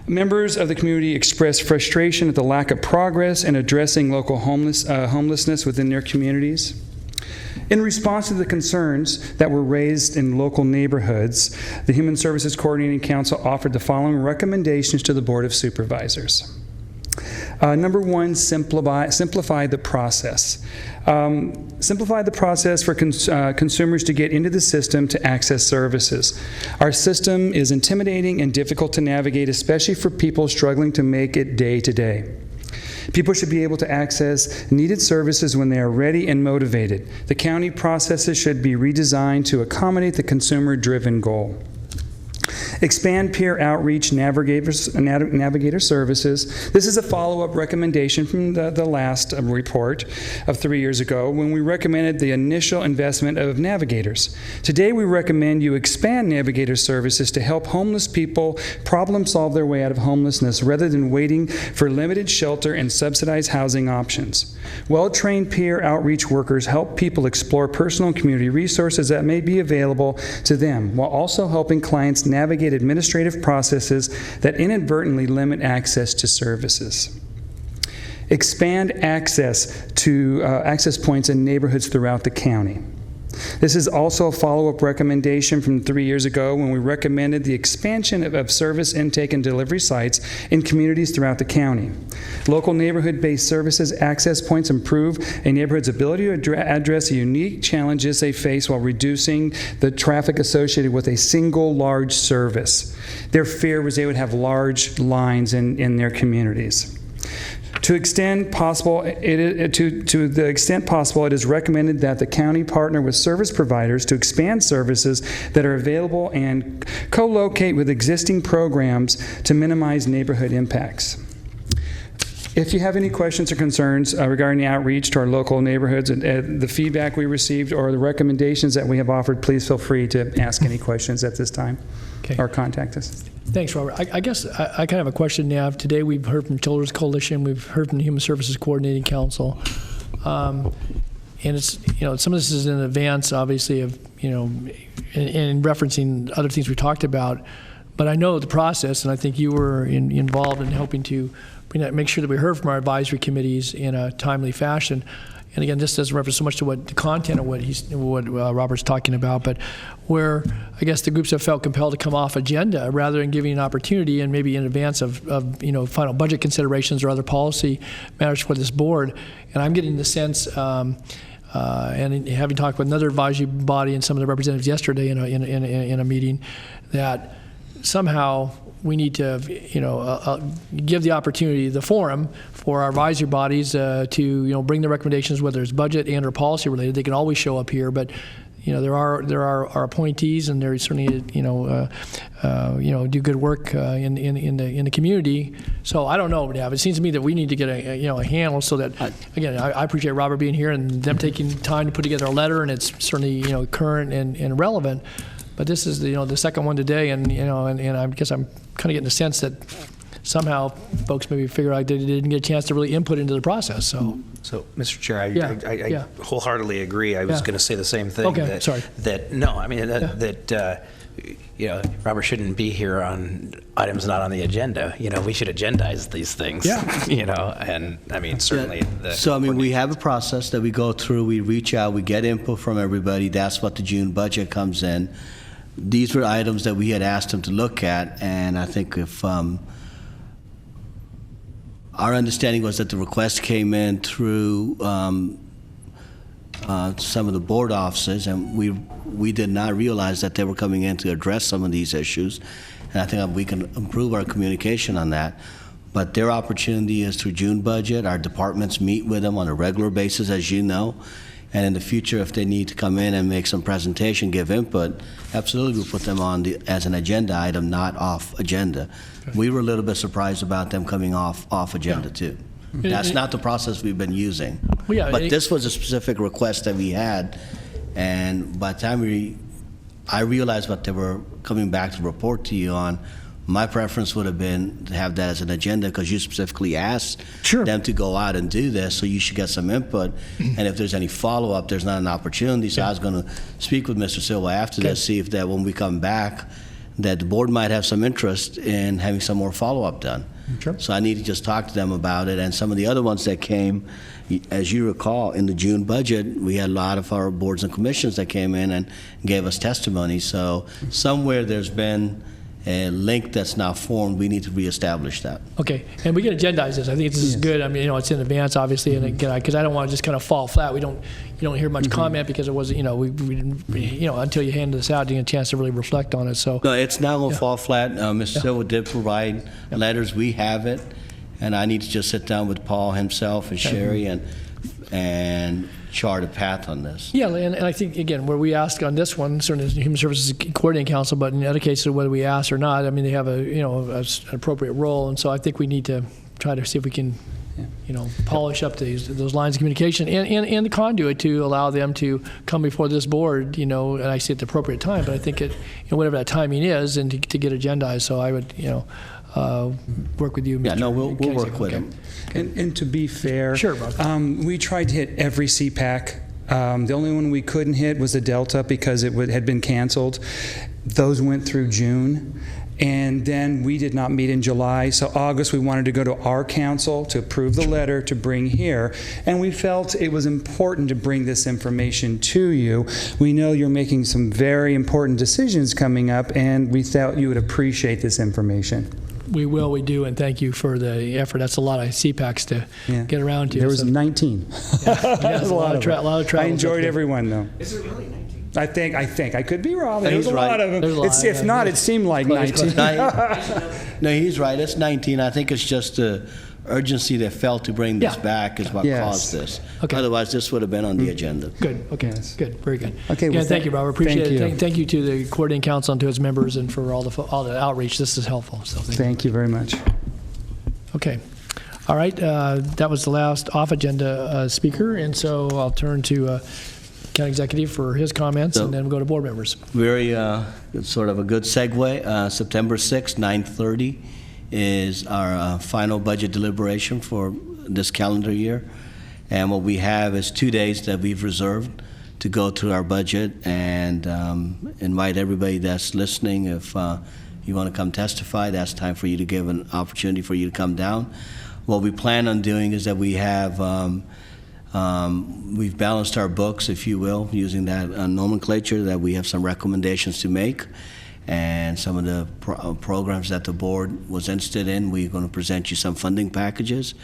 Members of the community expressed frustration at the lack of progress in addressing local homelessness within their communities. In response to the concerns that were raised in local neighborhoods, the Human Services Coordinating Council offered the following recommendations to the Board of Supervisors. Number one, simplify the process. Simplify the process for consumers to get into the system to access services. Our system is intimidating and difficult to navigate, especially for people struggling to make it day to day. People should be able to access needed services when they are ready and motivated. The county processes should be redesigned to accommodate the consumer-driven goal. expand peer outreach navigator services. This is a follow-up recommendation from the last report of 3 years ago when we recommended the initial investment of navigators. Today we recommend you expand navigator services to help homeless people problem solve their way out of homelessness rather than waiting for limited shelter and subsidized housing options. Well-trained peer outreach workers help people explore personal and community resources that may be available to them, while also helping clients navigate administrative processes that inadvertently limit access to services. Expand access to access points in neighborhoods throughout the county. This is also a follow-up recommendation from 3 years ago when we recommended the expansion of service intake and delivery sites in communities throughout the county. Local neighborhood-based services access points improve a neighborhood's ability to address the unique challenges they face while reducing the traffic associated with a single large service. Their fear was they would have large lines in their communities. To the extent possible, it is recommended that the county partner with service providers to expand services that are available and co-locate with existing programs to minimize neighborhood impacts. If you have any questions or concerns regarding the outreach to our local neighborhoods and the feedback we received or the recommendations that we have offered, please feel free to ask any questions at this time or contact us. Thanks, Robert. I guess I kind of have a question now. Today we've heard from Children's Coalition, we've heard from the Human Services Coordinating Council, and it's, some of this is in advance, obviously, of, in referencing other things we talked about, but I know the process, and I think you were involved in helping to make sure that we heard from our advisory committees in a timely fashion. And again, this doesn't refer so much to what the content of what Robert's talking about, but where I guess the groups have felt compelled to come off agenda rather than giving an opportunity and maybe in advance of final budget considerations or other policy matters for this board. And I'm getting the sense, and having talked with another advisory body and some of the representatives yesterday in a meeting, that somehow we need to, give the opportunity, the forum for our advisory bodies to, bring the recommendations, whether it's budget and or policy related. They can always show up here, but there are our appointees, and they're certainly do good work in the community. So I don't know, It seems to me that we need to get a handle so that again, I appreciate Robert being here and them taking time to put together a letter, and it's certainly current and relevant. But this is the second one today, and I guess I'm kind of getting the sense that somehow folks maybe figure out they didn't get a chance to really input into the process. So Mr. Chair, I wholeheartedly agree. I was going to say the same thing. Okay, sorry. Robert shouldn't be here on items not on the agenda. We should agendize these things. Yeah. And I mean, certainly. We have a process that we go through. We reach out. We get input from everybody. That's what the June budget comes in. These were items that we had asked them to look at, and I think if our understanding was that the request came in through some of the board offices, and we did not realize that they were coming in to address some of these issues, and I think we can improve our communication on that. But their opportunity is through June budget. Our departments meet with them on a regular basis, as you know. And in the future, if they need to come in and make some presentation, give input, absolutely we'll put them on as an agenda item, not off agenda. Okay. We were a little bit surprised about them coming off agenda too. That's not the process we've been using. But this was a specific request that we had, and by the time I realized what they were coming back to report to you on, my preference would have been to have that as an agenda, because you specifically asked them to go out and do this, so you should get some input. And if there's any follow-up, there's not an opportunity. So I was going to speak with Mr. Silva after this, see if that when we come back, that the board might have some interest in having some more follow-up done. Sure. So I need to just talk to them about it. And some of the other ones that came, as you recall, in the June budget, we had a lot of our boards and commissions that came in and gave us testimony. So somewhere there's been a link that's not formed. We need to reestablish that. Okay, and we can agendize this. I think this is good. I mean, it's in advance, obviously, and again, because I don't want to just kind of fall flat. You don't hear much comment because it wasn't. We didn't. Until you hand this out, you get a chance to really reflect on it. So no, it's not going to fall flat. Mr. Silva did provide letters. We have it, and I need to just sit down with Paul himself and Sherry and and chart a path on this. Yeah, and I think, again, where we ask on this one, certainly as the Human Services Coordinating Council, but in other cases, whether we ask or not, I mean, they have an appropriate role, and so I think we need to try to see if we can, polish up those lines of communication and the conduit to allow them to come before this board, and I say at the appropriate time, but I think whatever that timing is, and to get agendized. So I would, work with you, Mr. Yeah, no, we'll work with them. And to be fair, sure, Bob. We tried to hit every CPAC. The only one we couldn't hit was the Delta because it had been canceled. Those went through June. And then we did not meet in July. So August, we wanted to go to our council to approve the letter to bring here. And we felt it was important to bring this information to you. We know you're making some very important decisions coming up, and we thought you would appreciate this information. We will, we do, and thank you for the effort. That's a lot of CPACs to get around to. There was 19. There's a lot of travel. I enjoyed every one, though. Is it really 19? I think. I could be wrong. No, There's a lot of them. If not, it seemed like 19. No, he's right. It's 19. I think it's just the urgency they felt to bring this back is what caused this. Okay. Otherwise, this would have been on the agenda. Good. Okay. Yes. Good. Very good. Okay. Yeah, Well, thank you, Robert. Appreciate thank it. you. Thank you to the coordinating council and to its members and for all the outreach. This is helpful. So Thank you very much. Okay. All right. That was the last off-agenda speaker, and so I'll turn to County Executive for his comments, and then we'll go to board members. Very sort of a good segue. September 6th, 9:30 is our final budget deliberation for this calendar year. And what we have is 2 days that we've reserved to go through our budget and invite everybody that's listening. If you want to come testify, that's time for you to give an opportunity for you to come down. What we plan on doing is that we have we've balanced our books, if you will, using that nomenclature, that we have some recommendations to make. And some of the programs that the board was interested in, we're going to present you some funding packages,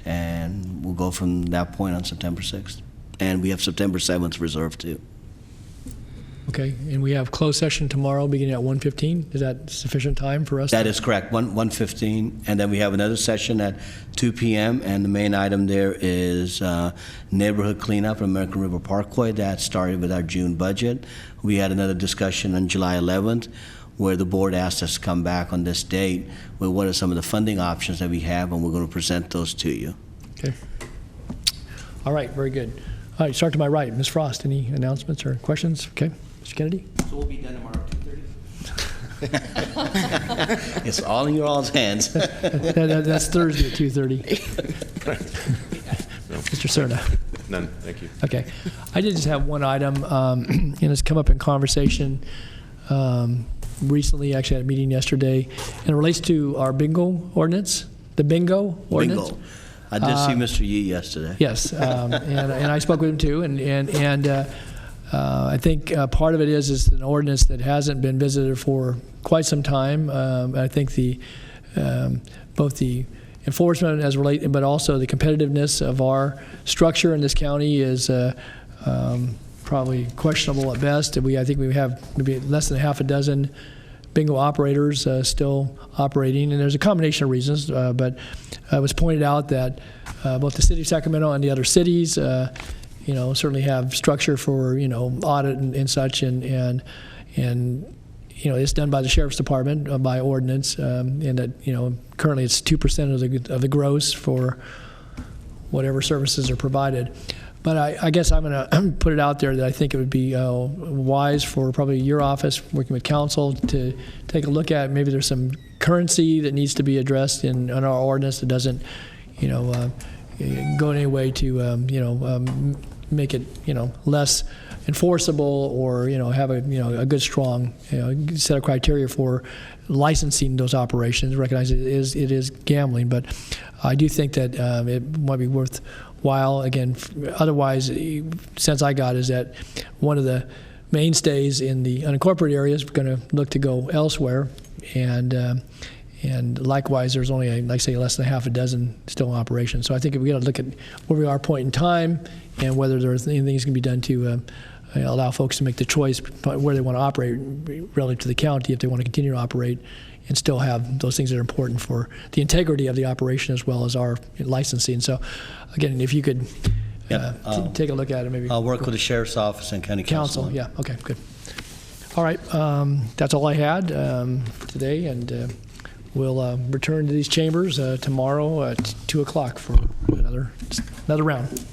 and we'll go from that point on September 6th. And we have September 7th reserved too. Okay, and we have closed session tomorrow beginning at 1:15. Is that sufficient time for us? That is correct, 1:15, and then we have another session at 2 p.m., and the main item there is neighborhood cleanup at American River Parkway. That started with our June budget. We had another discussion on July 11th, where the board asked us to come back on this date with what are some of the funding options that we have, and we're going to present those to you. Okay. All right, very good. All right, start to my right. Ms. Frost, any announcements or questions? Okay. Mr. Kennedy? So we'll be done tomorrow at 2:30? It's all in your all's hands. That's Thursday at 2:30. Mr. Cerna? None, thank you. Okay. I did just have one item, and it's come up in conversation recently. Actually, I had a meeting yesterday, and it relates to our bingo ordinance, the bingo ordinance. Bingo. I did see Mr. Yee yesterday. Yes, and I spoke with him too, and I think part of it is an ordinance that hasn't been visited for quite some time. I think both the enforcement as related, but also the competitiveness of our structure in this county is probably questionable at best. I think we have maybe less than half a dozen bingo operators still operating, and there's a combination of reasons, but it was pointed out that both the city of Sacramento and the other cities certainly have structure for audit and such, and it's done by the sheriff's department by ordinance, and that currently it's 2% of the gross for whatever services are provided. But I guess I'm going to put it out there that I think it would be wise for probably your office, working with council, to take a look at maybe there's some currency that needs to be addressed in our ordinance that doesn't, go in any way to, make it, less enforceable or, have a good, strong, set of criteria for licensing those operations. Recognize it is gambling, but I do think that it might be worthwhile. Again, otherwise, sense I got is that one of the mainstays in the unincorporated areas are going to look to go elsewhere, and likewise, there's only, like I say, less than half a dozen still in operation. So I think if we got to look at where we are point in time and whether there's anything that can be done to allow folks to make the choice where they want to operate relative to the county, if they want to continue to operate and still have those things that are important for the integrity of the operation as well as our licensing. So again, if you could take a look at it maybe. I'll work with the sheriff's office and county council. Yeah, okay, good. All right, that's all I had today, and we'll return to these chambers tomorrow at 2 o'clock for another round.